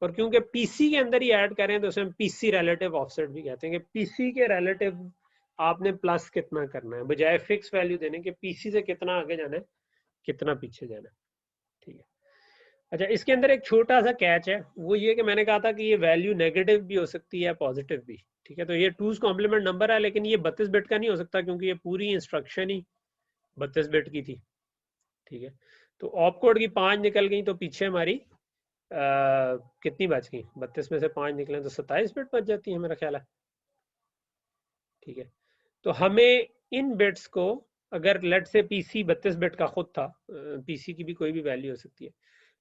और क्योंकि पीसी के अंदर ही ऐड करें तो उसे हम पीसी रिलेटिव ऑफसेट भी कहते हैं कि पीसी के रिलेटिव आपने प्लस कितना करना है, बजाय फिक्स वैल्यू देने के पीसी से कितना आगे जाना है कितना पीछे जाना है, ठीक है। अच्छा, इसके अंदर एक छोटा सा कैच है, वो ये कि मैंने कहा था कि ये वैल्यू नेगेटिव भी हो सकती है पॉजिटिव भी, ठीक है। तो ये 2's कॉम्प्लीमेंट नंबर है, लेकिन ये 32 बिट का नहीं हो सकता क्योंकि ये पूरी इंस्ट्रक्शन ही 32 बिट की थी, ठीक है। तो ऑप कोड की 5 निकल गई तो पीछे हमारी कितनी बच गई? 32 में से 5 निकले तो 27 बिट बच जाती है मेरा ख्याल है, ठीक है। तो हमें इन बिट्स को, अगर लेट से पीसी 32 बिट का खुद था, पीसी की भी कोई भी वैल्यू हो सकती है,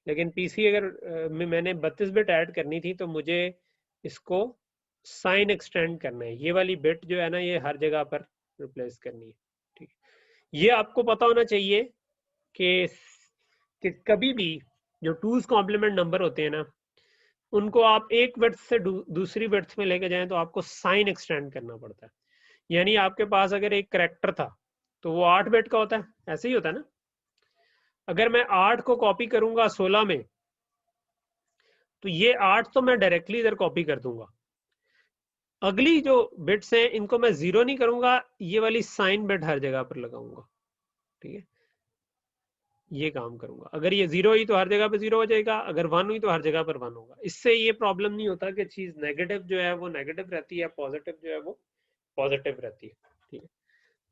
लेकिन पीसी अगर में मैंने 32 बिट ऐड करनी थी तो मुझे इसको साइन एक्सटेंड करना है, ये वाली बिट जो है ना ये हर जगह पर रिप्लेस करनी है। ठीक है, ये आपको पता होना चाहिए कि कभी भी जो टूज कॉम्प्लीमेंट नंबर होते हैं ना उनको आप एक बिट से दूसरी बिट्स में लेके जाएं तो आपको साइन एक्सटेंड करना पड़ता है। यानी आपके पास अगर एक करेक्टर था तो वो 8 बिट का होता है, ऐसे ही होता है ना। अगर मैं 8 को कॉपी करूंगा 16 में तो ये 8 तो मैं डायरेक्टली इधर कॉपी कर दूंगा, अगली जो बिट्स हैं इनको मैं 0 नहीं करूंगा, ये वाली साइन बिट हर जगह पर लगाऊंगा। ठीक है, ये काम करूंगा। अगर ये 0 हुई तो हर जगह पे 0 हो जाएगा, अगर 1 हुई तो हर जगह पर 1 होगा। इससे ये प्रॉब्लम नहीं होता कि चीज नेगेटिव जो है वो नेगेटिव रहती है, पॉजिटिव जो है वो पॉजिटिव रहती है। ठीक है,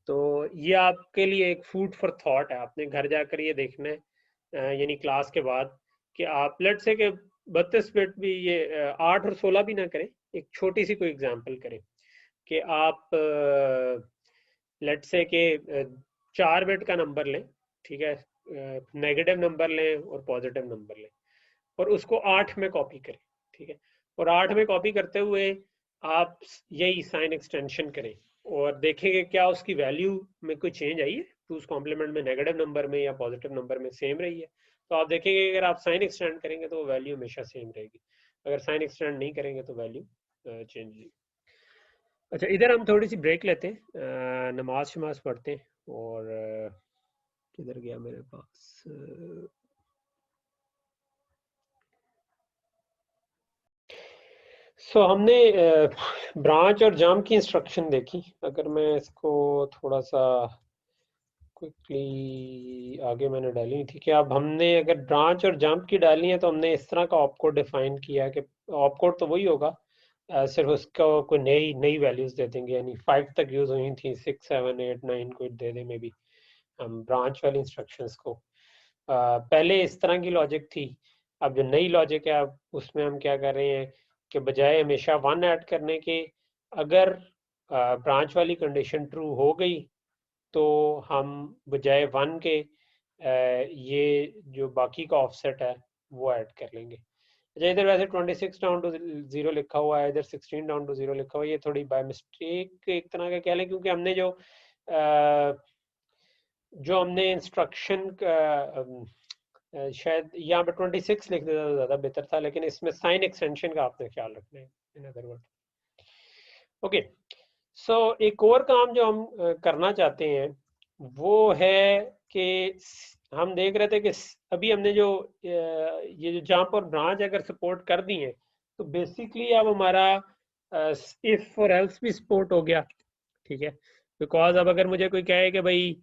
तो ये आपके लिए एक फूड फॉर थॉट है, आपने घर जाकर ये देखना है यानी क्लास के बाद कि आप लेट से के 32 बिट भी ये 8 और 16 भी ना करें, एक छोटी सी कोई एग्जांपल करें कि आप लेट से के 4 बिट का नंबर लें। ठीक है, नेगेटिव नंबर लें और पॉजिटिव नंबर लें और उसको 8 में कॉपी करें। ठीक है, और 8 में कॉपी करते हुए आप यही साइन एक्सटेंशन करें और देखेंगे क्या उसकी वैल्यू में कोई चेंज आई है, टूज कॉम्प्लीमेंट में नेगेटिव नंबर में या पॉजिटिव नंबर में सेम रही है। तो आप देखेंगे अगर आप साइन एक्सटेंड करेंगे तो वैल्यू हमेशा सेम रहेगी, अगर साइन एक्सटेंड नहीं करेंगे तो वैल्यू चेंज होगी। अच्छा, इधर हम थोड़ी सी ब्रेक लेते हैं, नमाज शमाज पढ़ते हैं और किधर गया मेरे पास हमने ब्रांच और जंप की इंस्ट्रक्शन देखी। अगर मैं इसको थोड़ा सा क्विकली आगे मैंने डाली थी कि अब हमने अगर ब्रांच और जंप की डाली है तो हमने इस तरह का ऑपकोड डिफाइन किया कि ऑपकोड तो वही होगा, सिर्फ उसका कोई नई नई वैल्यूज दे देंगे, यानी 5 तक यूज हुई थी, 6 7 8 9 को दे दें मे बी हम ब्रांच वाली इंस्ट्रक्शंस को। पहले इस तरह की लॉजिक थी, अब जो नई लॉजिक है अब उसमें हम क्या कर रहे हैं कि बजाय हमेशा 1 ऐड करने के, अगर ब्रांच वाली कंडीशन ट्रू हो गई तो हम बजाय 1 के ये जो बाकी का ऑफसेट है वो ऐड कर लेंगे। अच्छा, इधर वैसे 26 डाउन टू 0 लिखा हुआ है, इधर 16 डाउन टू 0 लिखा हुआ है, ये थोड़ी बाय मिस्टेक एक तरह का कह लें, क्योंकि हमने जो हमने इंस्ट्रक्शन शायद यहाँ पे 26 लिख देता तो ज़्यादा बेहतर था, लेकिन इसमें साइन एक्सटेंशन का आपने ख्याल रखना है इन अदर वर्ड। ओके, सो एक और काम जो हम करना चाहते हैं वो है कि हम देख रहे थे कि अभी हमने जो ये जो जंप और ब्रांच अगर सपोर्ट कर दी है तो बेसिकली अब हमारा इफ और एल्स भी सपोर्ट हो गया। ठीक है, बिकॉज अब अगर मुझे कोई कहे कि भाई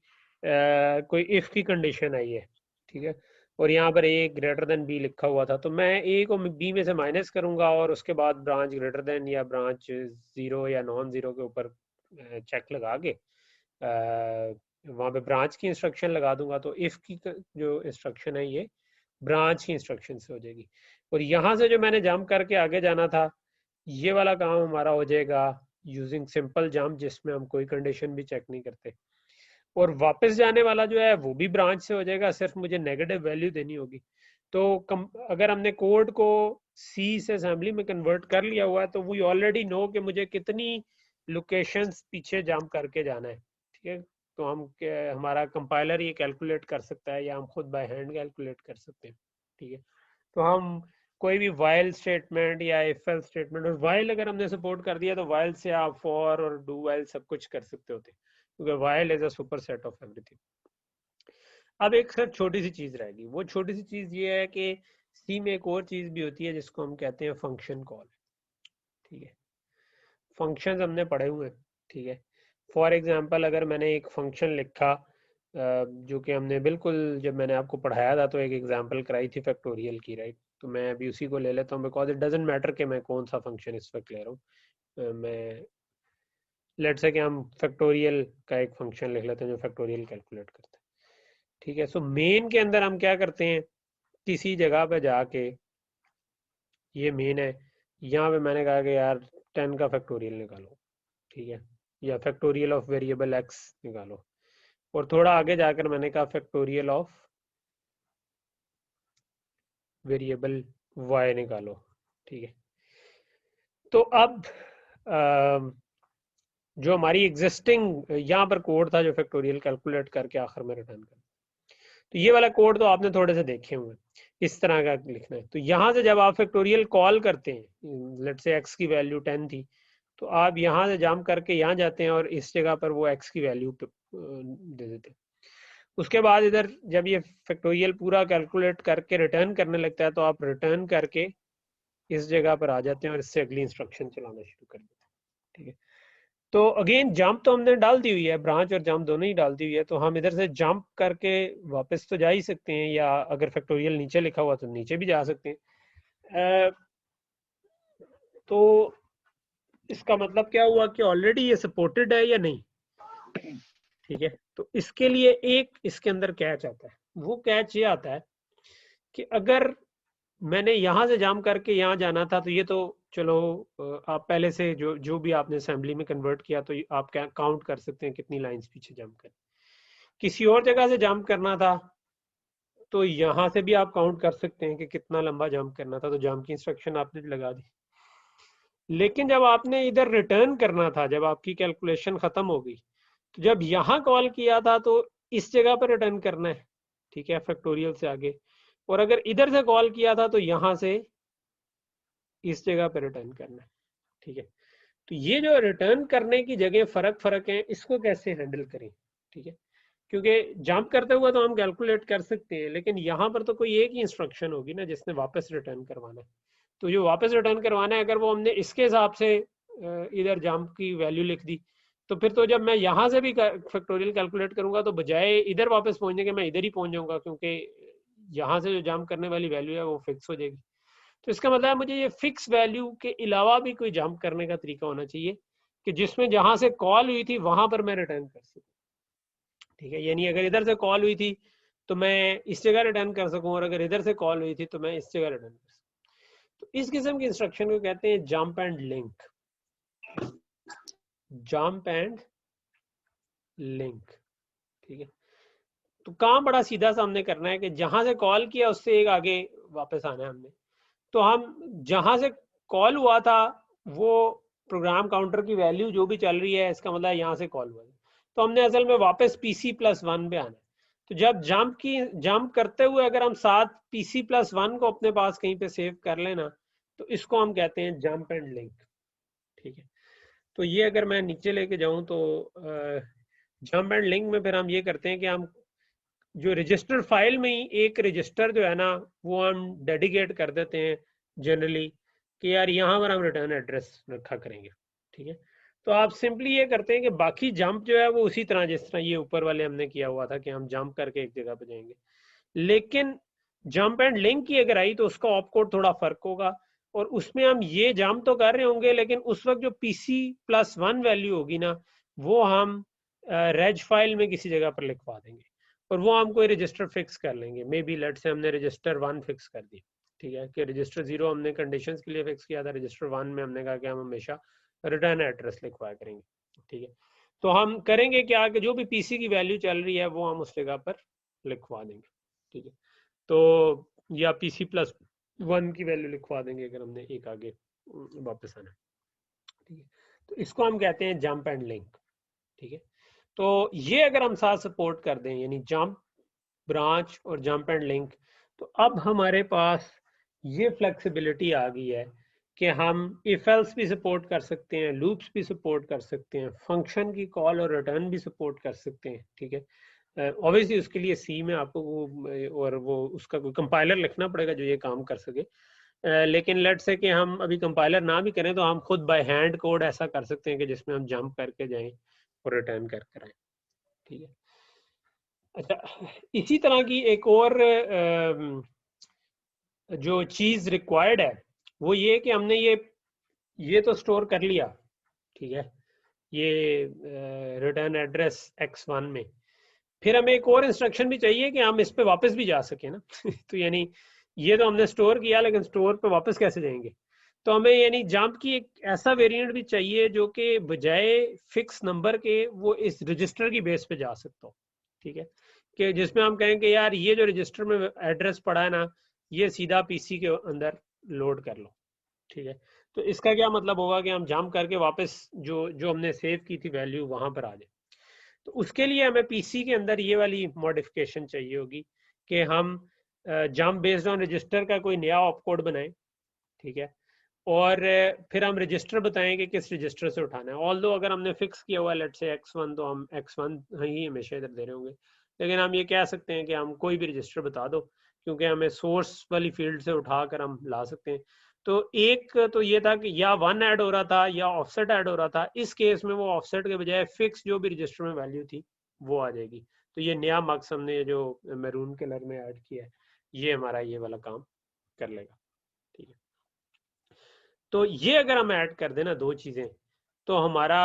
कोई इफ की कंडीशन आई है, ठीक है, और यहाँ पर ए ग्रेटर देन बी लिखा हुआ था, तो मैं ए को बी में से माइनस करूंगा और उसके बाद ब्रांच ग्रेटर देन या ब्रांच 0 या नॉन 0 के ऊपर चेक लगा के वहाँ पे ब्रांच की इंस्ट्रक्शन लगा दूंगा, तो इफ की जो इंस्ट्रक्शन है ये ब्रांच की इंस्ट्रक्शन से हो जाएगी। और यहाँ से जो मैंने जंप करके आगे जाना था ये वाला काम हमारा हो जाएगा यूजिंग सिंपल जंप, जिसमें हम कोई कंडीशन भी चेक नहीं करते, और वापस जाने वाला जो है वो भी ब्रांच से हो जाएगा, सिर्फ मुझे नेगेटिव वैल्यू देनी होगी। तो अगर हमने कोड को सी से असेंबली में कन्वर्ट कर लिया हुआ है तो वी ऑलरेडी नो कि मुझे कितनी लोकेशंस पीछे जंप करके जाना है। ठीक है, तो हमारा कंपाइलर ये कैलकुलेट कर सकता है या हम खुद बाय हैंड कैलकुलेट कर सकते हैं। ठीक है, तो हम कोई भी वाइल स्टेटमेंट या इफ एल्स स्टेटमेंट, और वाइल अगर हमने सपोर्ट कर दिया तो वाइल से आप फॉर और डू वाइल सब कुछ कर सकते होते, क्योंकि while is a super set of everything. अब एक सर छोटी सी चीज रहेगी, वो छोटी सी चीज ये है कि सी में एक और चीज भी होती है जिसको हम कहते हैं फंक्शन कॉल। ठीक है, फंक्शन हमने पढ़े हुए हैं। ठीक है, फॉर एग्जाम्पल अगर मैंने एक फंक्शन लिखा जो कि हमने बिल्कुल जब मैंने आपको पढ़ाया था तो एक एग्जांपल कराई थी फैक्टोरियल की, राइट, तो मैं अभी उसी को ले लेता हूँ बिकॉज इट डजेंट मैटर कि मैं कौन सा फंक्शन इस वक्त ले रहा हूँ। मैं लेट से कि हम फैक्टोरियल का एक फंक्शन लिख लेते हैं जो फैक्टोरियल कैलकुलेट करता है। ठीक है, सो मेन के अंदर हम क्या करते हैं, किसी जगह पे जाके, ये मेन है, यहाँ पे मैंने कहा कि यार 10 का फैक्टोरियल निकालो। ठीक है, या फैक्टोरियल ऑफ वेरिएबल एक्स निकालो, और थोड़ा आगे जाकर मैंने कहा फैक्टोरियल ऑफ वेरिएबल y निकालो, ठीक है। तो अब जो हमारी एग्जिस्टिंग यहाँ पर कोड था जो फैक्टोरियल कैलकुलेट करके आखिर में रिटर्न कर, तो ये वाला कोड तो आपने थोड़े से देखे हुए, इस तरह का लिखना है। तो यहाँ से जब आप फैक्टोरियल कॉल करते हैं, लेट्स से x की वैल्यू 10 थी, तो आप यहाँ से जंप करके यहाँ जाते हैं और इस जगह पर वो x की वैल्यू दे देते हैं। उसके बाद इधर जब ये फैक्टोरियल पूरा कैलकुलेट करके रिटर्न करने लगता है तो आप रिटर्न करके इस जगह पर आ जाते हैं और इससे अगली इंस्ट्रक्शन चलाना शुरू कर देते हैं, ठीक है। तो अगेन जंप तो हमने डाल दी हुई है, ब्रांच और जंप दोनों ही डाल दी हुई है, तो हम इधर से जंप करके वापस तो जा ही सकते हैं, या अगर फैक्टोरियल नीचे लिखा हुआ तो नीचे भी जा सकते हैं। तो इसका मतलब क्या हुआ कि ऑलरेडी ये सपोर्टेड है या नहीं, ठीक है। तो इसके लिए एक इसके अंदर कैच आता है, वो कैच ये आता है कि अगर मैंने यहाँ से जंप करके यहाँ जाना था, तो ये तो चलो आप पहले से जो भी आपने असेंबली में कन्वर्ट किया तो आप काउंट कर सकते हैं कितनी लाइंस पीछे जंप कर। किसी और जगह से जंप करना था तो यहाँ से भी आप काउंट कर सकते हैं कि कितना लंबा जंप करना था, तो जंप की इंस्ट्रक्शन आपने लगा दी। लेकिन जब आपने इधर रिटर्न करना था, जब आपकी कैलकुलेशन खत्म हो गई, तो जब यहाँ कॉल किया था तो इस जगह पर रिटर्न करना है, ठीक है, फैक्टोरियल से आगे। और अगर इधर से कॉल किया था तो यहाँ से इस जगह पर रिटर्न करना है, ठीक है। तो ये जो रिटर्न करने की जगह फर्क है, इसको कैसे हैंडल करें, ठीक है। क्योंकि जंप करते हुए तो हम कैलकुलेट कर सकते हैं, लेकिन यहाँ पर तो कोई एक ही इंस्ट्रक्शन होगी ना जिसने वापस रिटर्न करवाना है। तो जो वापस रिटर्न करवाना है, अगर वो हमने इसके हिसाब से इधर जंप की वैल्यू लिख दी, तो फिर तो जब मैं यहाँ से भी फैक्टोरियल कैलकुलेट करूंगा तो बजाय इधर वापस पहुंचने के मैं इधर ही पहुंच जाऊंगा, क्योंकि यहाँ से जो जंप करने वाली वैल्यू है वो फिक्स हो जाएगी। तो इसका मतलब है मुझे ये फिक्स वैल्यू के अलावा भी कोई जंप करने का तरीका होना चाहिए कि जिसमें जहां से कॉल हुई थी वहां पर मैं रिटर्न कर सकूं, ठीक है। यानी अगर इधर से कॉल हुई थी तो मैं इस जगह रिटर्न कर सकूं, और अगर इधर से कॉल हुई थी तो मैं इस जगह रिटर्न कर सकूं। तो इस किस्म की इंस्ट्रक्शन को कहते हैं jump and link, jump and link, ठीक है। तो काम बड़ा सीधा सा हमने करना है कि जहां से कॉल किया उससे एक आगे वापस आना है हमने। तो हम जहां से कॉल हुआ था वो प्रोग्राम काउंटर की वैल्यू जो भी चल रही है, इसका मतलब यहाँ से कॉल हुआ है, तो हमने असल में वापस PC+1 पे आना है। तो जब जंप करते हुए अगर हम साथ PC+1 को अपने पास कहीं पे सेव कर लेना, तो इसको हम कहते हैं जंप एंड लिंक, ठीक है। तो ये अगर मैं नीचे लेके जाऊं तो जंप एंड लिंक में फिर हम ये करते हैं कि हम जो रजिस्टर फाइल में ही एक रजिस्टर जो है ना वो हम डेडिकेट कर देते हैं जनरली कि यार यहाँ पर हम रिटर्न एड्रेस रखा करेंगे, ठीक है। तो आप सिंपली ये करते हैं कि बाकी जंप जो है वो उसी तरह जिस तरह ये ऊपर वाले हमने किया हुआ था कि हम जंप करके एक जगह पे जाएंगे, लेकिन जंप एंड लिंक की अगर आई तो उसका ऑपकोड थोड़ा फर्क होगा, और उसमें हम ये जंप तो कर रहे होंगे लेकिन उस वक्त जो PC+1 वैल्यू होगी ना वो हम रेज फाइल में किसी जगह पर लिखवा देंगे, और वो हम कोई रजिस्टर फिक्स कर लेंगे। मे बी लेट से हमने रजिस्टर 1 फिक्स कर दी, ठीक है, कि रजिस्टर 0 हमने कंडीशंस के लिए फिक्स किया था, रजिस्टर 1 में हमने कहा कि हम हमेशा रिटर्न एड्रेस लिखवाया करेंगे, ठीक है। तो हम करेंगे क्या कि जो भी PC की वैल्यू चल रही है वो हम उस जगह पर लिखवा देंगे, ठीक है। तो या PC+1 की वैल्यू लिखवा देंगे अगर हमने एक आगे वापस आना, ठीक है। तो इसको हम कहते हैं जंप एंड लिंक, ठीक है। तो ये अगर हम साथ सपोर्ट कर दें, यानी जंप, ब्रांच और जंप एंड लिंक, तो अब हमारे पास ये फ्लेक्सिबिलिटी आ गई है कि हम इफ एल्स भी सपोर्ट कर सकते हैं, लूप्स भी सपोर्ट कर सकते हैं, फंक्शन की कॉल और रिटर्न भी सपोर्ट कर सकते हैं, ठीक है। ऑब्वियसली उसके लिए सी में आपको वो उसका कोई कंपाइलर लिखना पड़ेगा जो ये काम कर सके, लेकिन लेट्स से कि हम अभी कंपाइलर ना भी करें तो हम खुद बाय हैंड कोड ऐसा कर सकते हैं कि जिसमें हम जंप करके जाएं और रिटर्न कर आए, ठीक है। अच्छा, इसी तरह की एक और जो चीज रिक्वायर्ड है वो ये कि हमने ये तो स्टोर कर लिया, ठीक है, ये रिटर्न एड्रेस x1 में, फिर हमें एक और इंस्ट्रक्शन भी चाहिए कि हम इस पे वापस भी जा सके ना तो यानी ये तो हमने स्टोर किया, लेकिन स्टोर पे वापस कैसे जाएंगे, तो हमें यानी जंप की एक ऐसा वेरिएंट भी चाहिए जो कि बजाय फिक्स नंबर के वो इस रजिस्टर की बेस पे जा सकता हो, ठीक है, कि जिसमें हम कहें कि यार ये जो रजिस्टर में एड्रेस पड़ा है ना ये सीधा पीसी के अंदर लोड कर लो, ठीक है। तो इसका क्या मतलब होगा कि हम जंप करके वापस जो जो हमने सेव की थी वैल्यू वहां पर आ जाए। तो उसके लिए हमें पीसी के अंदर ये वाली मॉडिफिकेशन चाहिए होगी कि हम जंप बेस्ड ऑन रजिस्टर का कोई नया ऑपकोड बनाएं, ठीक है, और फिर हम रजिस्टर बताएं कि किस रजिस्टर से उठाना है। ऑल दो अगर हमने फिक्स किया हुआ लेट से x1 तो हम x1 ही हमेशा इधर दे रहे होंगे, लेकिन हम ये कह सकते हैं कि हम कोई भी रजिस्टर बता दो, क्योंकि हमें सोर्स वाली फील्ड से उठाकर हम ला सकते हैं। तो एक तो ये था कि या 1 ऐड हो रहा था या ऑफसेट ऐड हो रहा था। इस केस में वो ऑफसेट के बजाय फिक्स जो भी रजिस्टर में वैल्यू थी वो आ जाएगी। तो ये नया मक्स हमने जो मैरून कलर में ऐड किया है ये हमारा ये वाला काम कर लेगा, ठीक है। तो ये अगर हम ऐड कर देना दो चीजें तो हमारा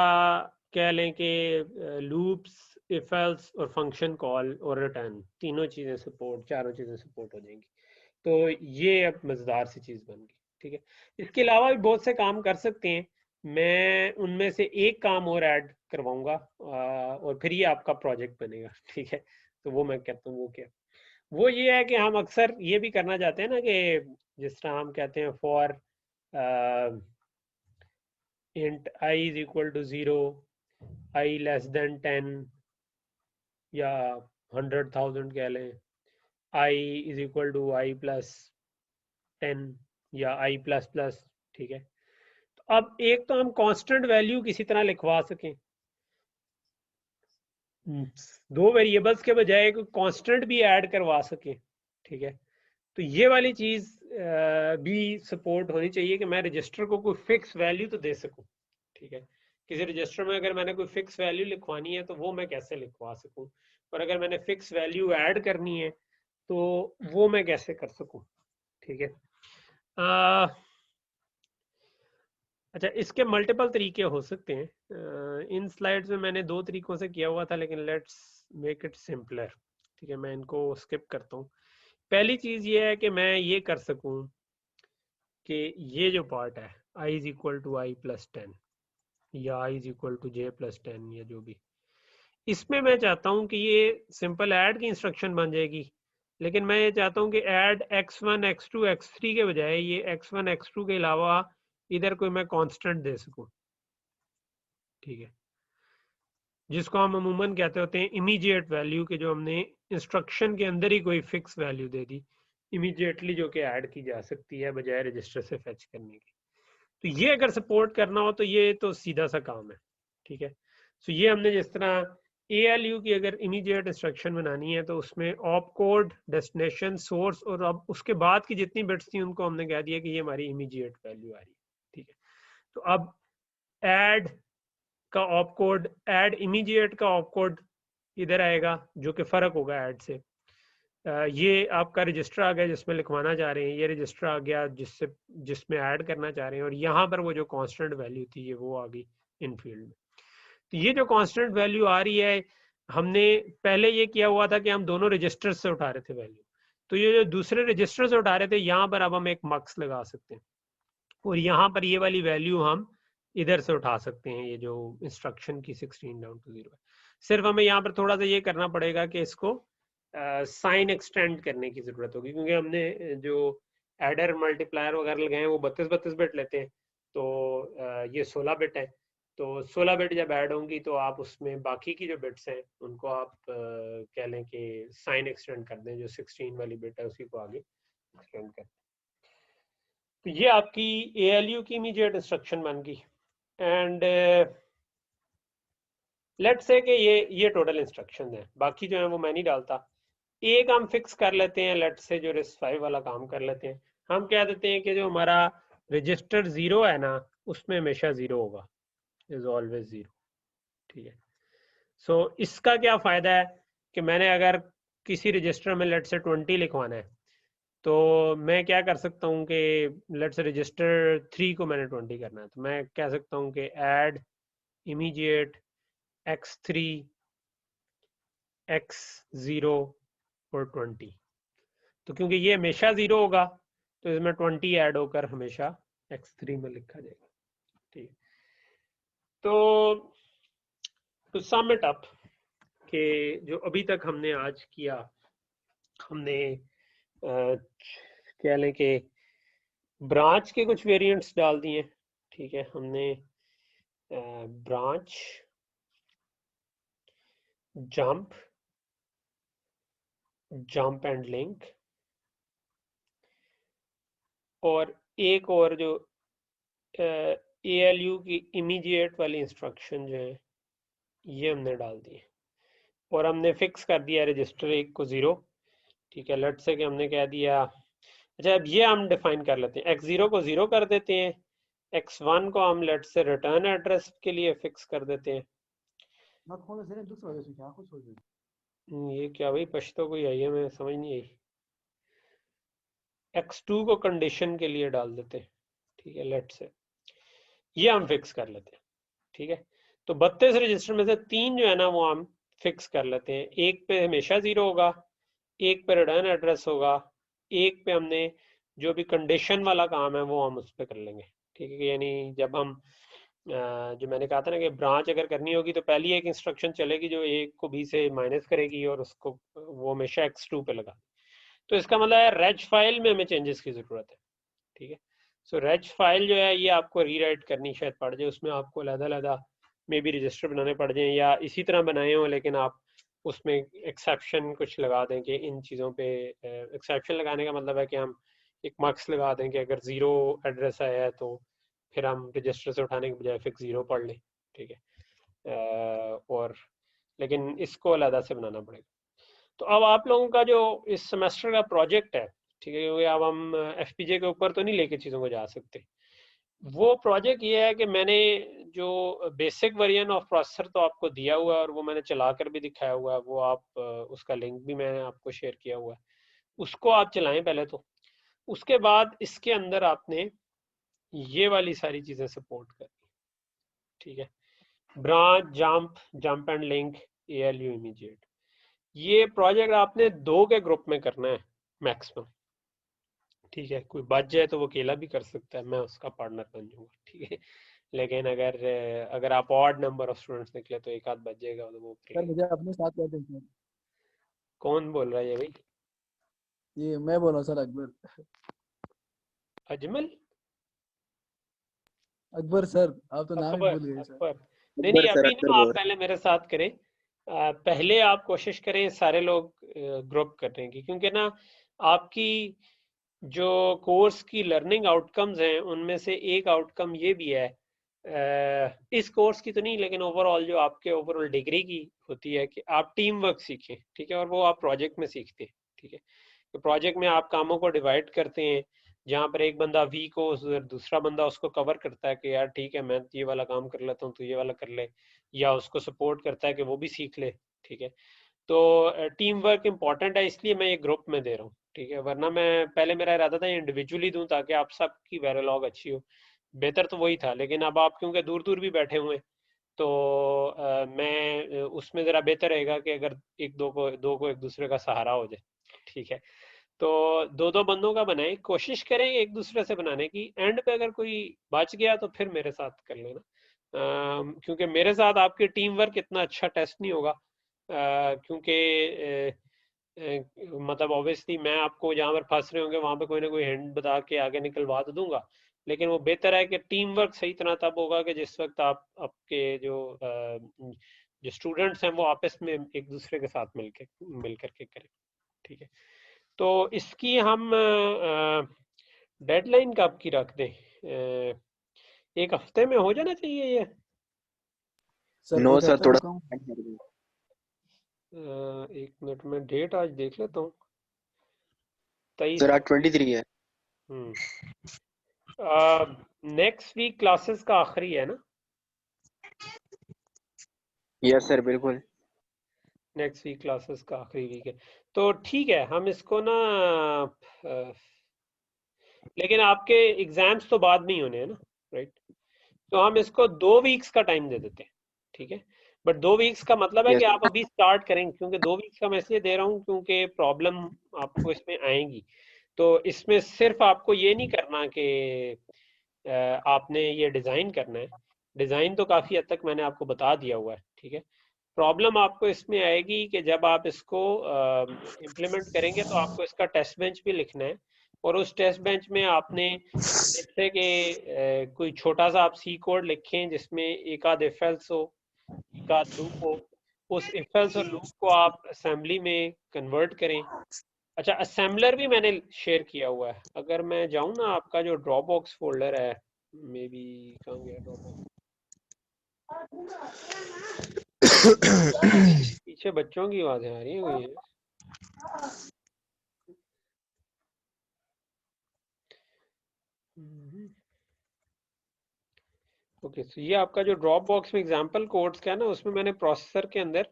कह लें कि लूप्स, इफ एल्स और फंक्शन कॉल और रिटर्न तीनों चीजें सपोर्ट, चारों चीजें सपोर्ट हो जाएंगी। तो ये अब मजेदार सी चीज बन गई, ठीक है। इसके अलावा भी बहुत से काम कर सकते हैं, मैं उनमें से एक काम और ऐड करवाऊंगा और फिर ये आपका प्रोजेक्ट बनेगा, ठीक है। तो वो मैं कहता हूँ वो क्या, वो ये है कि हम अक्सर ये भी करना चाहते हैं ना कि जिस तरह हम कहते हैं for int I is equal to 0, I less than 10 या 100,000 कह लें, I is equal to I plus 10 या I plus plus, ठीक है। तो अब एक तो हम कांस्टेंट वैल्यू किसी तरह लिखवा सकें, दो वेरिएबल्स के बजाय कोई कांस्टेंट भी ऐड करवा सकें, ठीक है। तो ये वाली चीज भी सपोर्ट होनी चाहिए कि मैं रजिस्टर को कोई फिक्स वैल्यू तो दे सकूं, ठीक है। किसी रजिस्टर में अगर मैंने कोई फिक्स वैल्यू लिखवानी है तो वो मैं कैसे लिखवा सकूं, और अगर मैंने फिक्स वैल्यू ऐड करनी है तो वो मैं कैसे कर सकूं, ठीक है। अच्छा, इसके मल्टीपल तरीके हो सकते हैं। इन स्लाइड्स में मैंने दो तरीकों से किया हुआ था, लेकिन लेट्स मेक इट सिंपलर, ठीक है। मैं इनको स्किप करता हूँ। पहली चीज ये है कि मैं ये कर सकूं कि ये जो पार्ट है i is equal to I plus 10 या i is equal to J plus 10 या जो भी, इसमें मैं चाहता हूं कि ये सिंपल ऐड की इंस्ट्रक्शन बन जाएगी, लेकिन मैं ये चाहता हूं कि ऐड x1 x2 x3 के बजाय ये x1 x2 के अलावा इधर कोई मैं कांस्टेंट दे सकूं, ठीक है, जिसको हम अमूमन कहते होते हैं इमीडिएट वैल्यू, के जो हमने इंस्ट्रक्शन के अंदर ही कोई फिक्स वैल्यू दे दी इमीडिएटली, जो कि ऐड की जा सकती है बजाय रजिस्टर से फेच करने के। तो ये अगर सपोर्ट करना हो तो ये तो सीधा सा काम है, ठीक है। सो ये हमने जिस तरह ALU की अगर इमीडिएट इंस्ट्रक्शन बनानी है तो उसमें ऑप कोड, डेस्टिनेशन, सोर्स और अब उसके बाद की जितनी बिट्स थी उनको हमने कह दिया कि ये हमारी इमीडिएट वैल्यू आ रही है, ठीक है। तो अब ऐड का ऑप कोड, ऐड इमीडिएट का ऑप कोड इधर आएगा जो कि फर्क होगा ऐड से। ये आपका रजिस्टर आ गया जिसमें लिखवाना चाह रहे हैं, ये रजिस्टर आ गया जिसमें ऐड करना चाह रहे हैं, और यहाँ पर वो जो कांस्टेंट वैल्यू थी ये वो आ गई इन फील्ड में। तो ये जो कांस्टेंट वैल्यू आ रही है, हमने पहले ये किया हुआ था कि हम दोनों रजिस्टर से उठा रहे थे वैल्यू, तो ये जो दूसरे रजिस्टर से उठा रहे थे यहाँ पर अब हम एक मक्स लगा सकते हैं और यहाँ पर ये वाली वैल्यू हम इधर से उठा सकते हैं, ये जो इंस्ट्रक्शन की 16 डाउन टू 0 है। सिर्फ हमें यहाँ पर थोड़ा सा ये करना पड़ेगा कि इसको साइन एक्सटेंड करने की जरूरत होगी, क्योंकि हमने जो एडर मल्टीप्लायर वगैरह लगाए हैं वो 32 बिट लेते हैं, तो ये 16 बिट है। तो 16 बिट जब ऐड होंगी तो आप उसमें बाकी की जो बिट्स हैं उनको आप कह लें कि साइन एक्सटेंड कर दें, जो 16 वाली बिट है उसी को आगे एक्सटेंड कर। तो ये आपकी ALU की इमीडिएट इंस्ट्रक्शन बन गई। एंड लेट्स से कि ये टोटल इंस्ट्रक्शन है, बाकी जो है वो मैं नहीं डालता। एक हम फिक्स कर लेते हैं, लेट्स से जो RISC-V वाला काम कर लेते हैं। हम कह देते हैं कि जो हमारा रजिस्टर 0 है ना उसमें हमेशा 0 होगा, इज ऑलवेज 0, ठीक है। सो इसका क्या फायदा है कि मैंने अगर किसी रजिस्टर में लेट्स से 20 लिखवाना है तो मैं क्या कर सकता हूँ कि लेट्स रजिस्टर 3 को मैंने 20 करना है, तो मैं कह सकता हूँ कि ऐड इमीडिएट x3 x0 और 20। तो क्योंकि ये हमेशा 0 होगा तो इसमें 20 ऐड होकर हमेशा x3 में लिखा जाएगा, ठीक है। तो टू सम इट अप कि जो अभी तक हमने आज किया, हमने कह लें कि ब्रांच के कुछ वेरिएंट्स डाल दिए, ठीक है। हमने branch, jump, jump and link, और एक और जो ALU की इमीडिएट वाली इंस्ट्रक्शन जो है ये हमने डाल दी है, और हमने फिक्स कर दिया रजिस्टर 1 को 0, ठीक है। लेट्स से कि हमने कह दिया, अच्छा अब ये हम डिफाइन कर लेते हैं, x0 को 0 कर देते हैं, x1 को हम लेट्स से रिटर्न एड्रेस के लिए फिक्स कर देते हैं। ये क्या भाई पश्तो कोई आई है, मैं समझ नहीं आई। x2 को कंडीशन के लिए डाल देते हैं, ठीक है। लेट्स से ये हम फिक्स कर लेते हैं, ठीक है। तो 32 रजिस्टर में से 3 जो है ना वो हम फिक्स कर लेते हैं। एक पे हमेशा 0 होगा, एक पे रिटर्न एड्रेस होगा, एक पे हमने जो भी कंडीशन वाला काम है वो हम उस पर कर लेंगे, ठीक है। यानी जब हम जो मैंने कहा था ना कि ब्रांच अगर करनी होगी तो पहली एक इंस्ट्रक्शन चलेगी जो A को B से माइनस करेगी और उसको वो हमेशा x2 पे लगा। तो इसका मतलब है रेज फाइल में हमें चेंजेस की जरूरत है, ठीक है। सो रेज फाइल जो है ये आपको रीराइट करनी शायद पड़ जाए, उसमें आपको अलग-अलग मे बी रजिस्टर बनाने पड़ जाए, या इसी तरह बनाए हों लेकिन आप उसमें एक्सेप्शन कुछ लगा दें कि इन चीज़ों पे एक्सेप्शन लगाने का मतलब है कि हम एक मार्क्स लगा दें कि अगर 0 एड्रेस आया है तो फिर हम रजिस्टर से उठाने के बजाय फिक्स 0 पढ़ लें, ठीक है। और लेकिन इसको अलग से बनाना पड़ेगा। तो अब आप लोगों का जो इस सेमेस्टर का प्रोजेक्ट है, ठीक है, क्योंकि अब हम FPGA के ऊपर तो नहीं लेके चीज़ों को जा सकते, वो प्रोजेक्ट ये है कि मैंने जो बेसिक वर्जन ऑफ प्रोसेसर तो आपको दिया हुआ है और वो मैंने चला कर भी दिखाया हुआ है, वो आप उसका लिंक भी मैंने आपको शेयर किया हुआ है, उसको आप चलाएं पहले तो। उसके बाद इसके अंदर आपने ये वाली सारी चीज़ें सपोर्ट करनी, ठीक है। Branch, jump, jump and link, ALU immediate, ये प्रोजेक्ट आपने 2 के ग्रुप में करना है मैक्सिमम, ठीक है। कोई बच जाए तो वो अकेला भी कर सकता है, मैं उसका पार्टनर बन जाऊंगा, ठीक है। लेकिन अगर आप ऑड नंबर ऑफ स्टूडेंट्स निकले तो एक आध बच जाएगा तो वो सर मुझे अपने साथ कर दें। कौन बोल रहा है ये भाई? ये मैं बोल रहा हूँ सर, अकबर। अजमल? अकबर सर, आप तो नाम ही अकबर? भूल गए सर। अकबर? नहीं अभी ना, आप पहले मेरे साथ करें। पहले आप कोशिश करें सारे लोग ग्रुप करने की, क्योंकि ना आपकी जो कोर्स की लर्निंग आउटकम्स हैं उनमें से एक आउटकम ये भी है, इस कोर्स की तो नहीं लेकिन ओवरऑल जो आपके ओवरऑल डिग्री की होती है कि आप टीम वर्क सीखें, ठीक है। और वो आप प्रोजेक्ट में सीखते हैं, ठीक है। तो प्रोजेक्ट में आप कामों को डिवाइड करते हैं, जहाँ पर एक बंदा वीक हो दूसरा बंदा उसको कवर करता है कि यार ठीक है मैं ये वाला काम कर लेता हूँ तो ये वाला कर ले, या उसको सपोर्ट करता है कि वो भी सीख ले, ठीक है। तो टीम वर्क इम्पॉर्टेंट है, इसलिए मैं ये ग्रुप में दे रहा हूँ, ठीक है। वरना मैं पहले मेरा इरादा था इंडिविजुअली दूं ताकि आप सबकी वेरोलॉग अच्छी हो, बेहतर तो वही था। लेकिन अब आप क्योंकि दूर दूर भी बैठे हुए तो मैं उसमें ज़रा बेहतर रहेगा कि अगर दो को एक दूसरे का सहारा हो जाए, ठीक है। तो 2 बंदों का बनाएं, कोशिश करें एक दूसरे से बनाने की। एंड पे अगर कोई बच गया तो फिर मेरे साथ कर लेना, क्योंकि मेरे साथ आपकी टीम वर्क इतना अच्छा टेस्ट नहीं होगा, क्योंकि मतलब ऑब्वियसली मैं आपको जहाँ पर फंस रहे होंगे वहाँ पे कोई ना कोई हैंड बता के आगे निकलवा तो दूंगा, लेकिन वो बेहतर है कि टीम वर्क सही तरह तब होगा कि जिस वक्त आप आपके जो स्टूडेंट्स हैं वो आपस में एक दूसरे के साथ मिल करके करें, ठीक है। तो इसकी हम डेडलाइन कब की रख दें? एक हफ्ते में हो जाना चाहिए ये? सर नो एक सर, हफ्ते थोड़ा तो कम। एक मिनट में डेट आज देख लेता हूँ। 23 सर आज 23 है। नेक्स्ट वीक क्लासेस का आखिरी है ना? यस सर, बिल्कुल। नेक्स्ट वीक क्लासेस का आखिरी वीक है, तो ठीक है। हम इसको ना लेकिन आपके एग्जाम्स तो बाद में ही होने हैं ना, राइट? तो हम इसको 2 वीक्स का टाइम दे देते हैं, ठीक है। बट 2 वीक्स का मतलब है यस कि आप अभी स्टार्ट करेंगे, क्योंकि 2 वीक्स का मैं इसलिए दे रहा हूँ क्योंकि प्रॉब्लम आपको इसमें आएंगी। तो इसमें सिर्फ आपको ये नहीं करना कि आपने ये डिज़ाइन करना है, डिज़ाइन तो काफ़ी हद तक मैंने आपको बता दिया हुआ है, ठीक है। प्रॉब्लम आपको इसमें आएगी कि जब आप इसको इम्प्लीमेंट करेंगे तो आपको इसका टेस्ट बेंच भी लिखना है, और उस टेस्ट बेंच में आपने जैसे कि कोई छोटा सा आप सी कोड लिखें जिसमें एक आध इफ एल्स हो, एक आध लूप हो, उस इफ एल्स और लूप को आप असेंबली में कन्वर्ट करें। अच्छा, असेंबलर भी मैंने शेयर किया हुआ है। अगर मैं जाऊं ना, आपका जो ड्रॉप बॉक्स फोल्डर है, मे बी कहाँ गया ड्रॉप बॉक्स, पीछे बच्चों की आवाजें आ रही हैं कोई है? ओके, तो ये आपका जो ड्रॉप बॉक्स में एग्जांपल कोड्स का है ना, उसमें मैंने प्रोसेसर के अंदर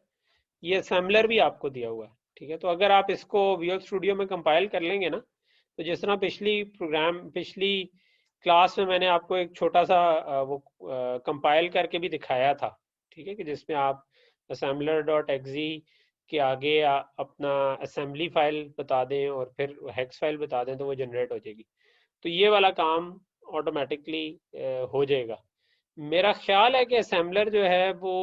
ये असेंबलर भी आपको दिया हुआ है। ठीक है, तो अगर आप इसको विजुअल स्टूडियो में कंपाइल कर लेंगे ना, तो जिस तरह पिछली क्लास में मैंने आपको एक छोटा सा वो कंपाइल करके भी दिखाया था। ठीक है, कि जिसमें आप assembler.exe के आगे अपना असेंबली फाइल बता दें और फिर हेक्स फाइल बता दें तो वो जनरेट हो जाएगी। तो ये वाला काम ऑटोमेटिकली हो जाएगा। मेरा ख्याल है कि असेंबलर जो है वो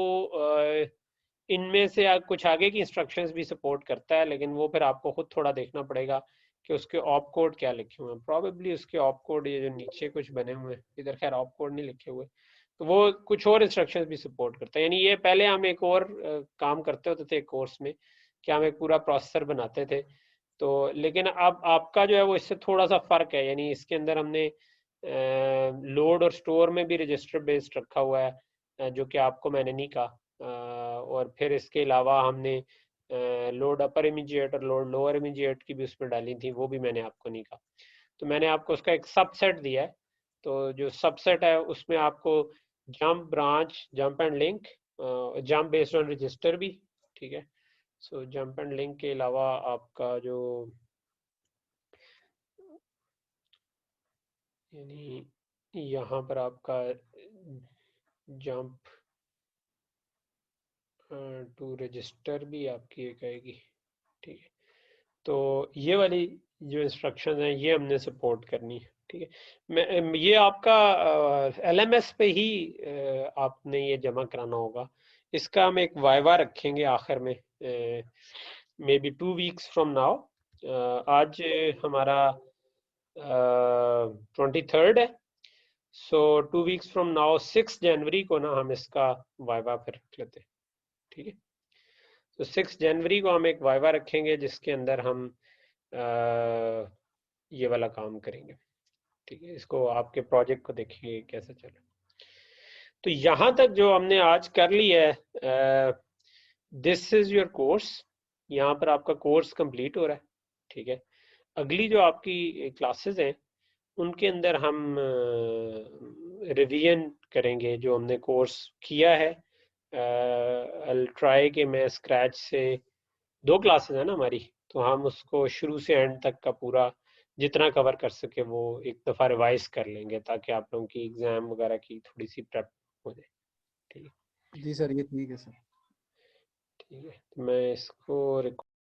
इनमें से कुछ आगे की इंस्ट्रक्शंस भी सपोर्ट करता है, लेकिन वो फिर आपको खुद थोड़ा देखना पड़ेगा कि उसके ऑप कोड क्या लिखे हुए हैं। प्रॉबेबली उसके ऑप कोड ये जो नीचे कुछ बने हुए हैं, इधर खैर ऑप कोड नहीं लिखे हुए, तो वो कुछ और इंस्ट्रक्शंस भी सपोर्ट करता है। यानी ये पहले हम एक और काम करते होते थे एक कोर्स में कि हम एक पूरा प्रोसेसर बनाते थे, तो लेकिन अब आपका जो है वो इससे थोड़ा सा फर्क है। यानी इसके अंदर हमने लोड और स्टोर में भी रजिस्टर बेस्ड रखा हुआ है, जो कि आपको मैंने नहीं कहा। और फिर इसके अलावा हमने लोड अपर इमीडिएट और लोड लोअर इमीडिएट की भी उसमें डाली थी, वो भी मैंने आपको नहीं कहा। तो मैंने आपको उसका एक सबसेट दिया है। तो जो सबसेट है उसमें आपको jump, branch, jump and link, jump based on register भी, ठीक है। सो जंप एंड लिंक के अलावा आपका जो यानी यहाँ पर आपका जंप टू रजिस्टर भी आपकी एक आएगी, ठीक है। तो ये वाली जो इंस्ट्रक्शन है ये हमने सपोर्ट करनी है, ठीक है। मैं ये आपका LMS पे ही आपने ये जमा कराना होगा। इसका हम एक वाइवा रखेंगे आखिर में, may be 2 weeks from now. आज हमारा 23rd है, सो 2 वीक्स फ्रॉम नाउ 6 जनवरी को ना हम इसका वाइवा फिर रख लेते हैं, ठीक है। तो 6 जनवरी को हम एक वाइवा रखेंगे जिसके अंदर हम ये वाला काम करेंगे, ठीक है। इसको आपके प्रोजेक्ट को देखेंगे कैसे चले। तो यहाँ तक जो हमने आज कर लिया है, दिस इज योर कोर्स। यहाँ पर आपका कोर्स कंप्लीट हो रहा है, ठीक है। अगली जो आपकी क्लासेस हैं उनके अंदर हम रिवीजन करेंगे जो हमने कोर्स किया है। I'll try कि मैं स्क्रैच से 2 क्लासेस है ना हमारी, तो हम उसको शुरू से एंड तक का पूरा जितना कवर कर सके वो एक दफ़ा रिवाइज कर लेंगे ताकि आप लोगों की एग्जाम वगैरह की थोड़ी सी प्रेप हो जाए, ठीक है। जी सर, ये ठीक है सर। ठीक है, तो मैं इसको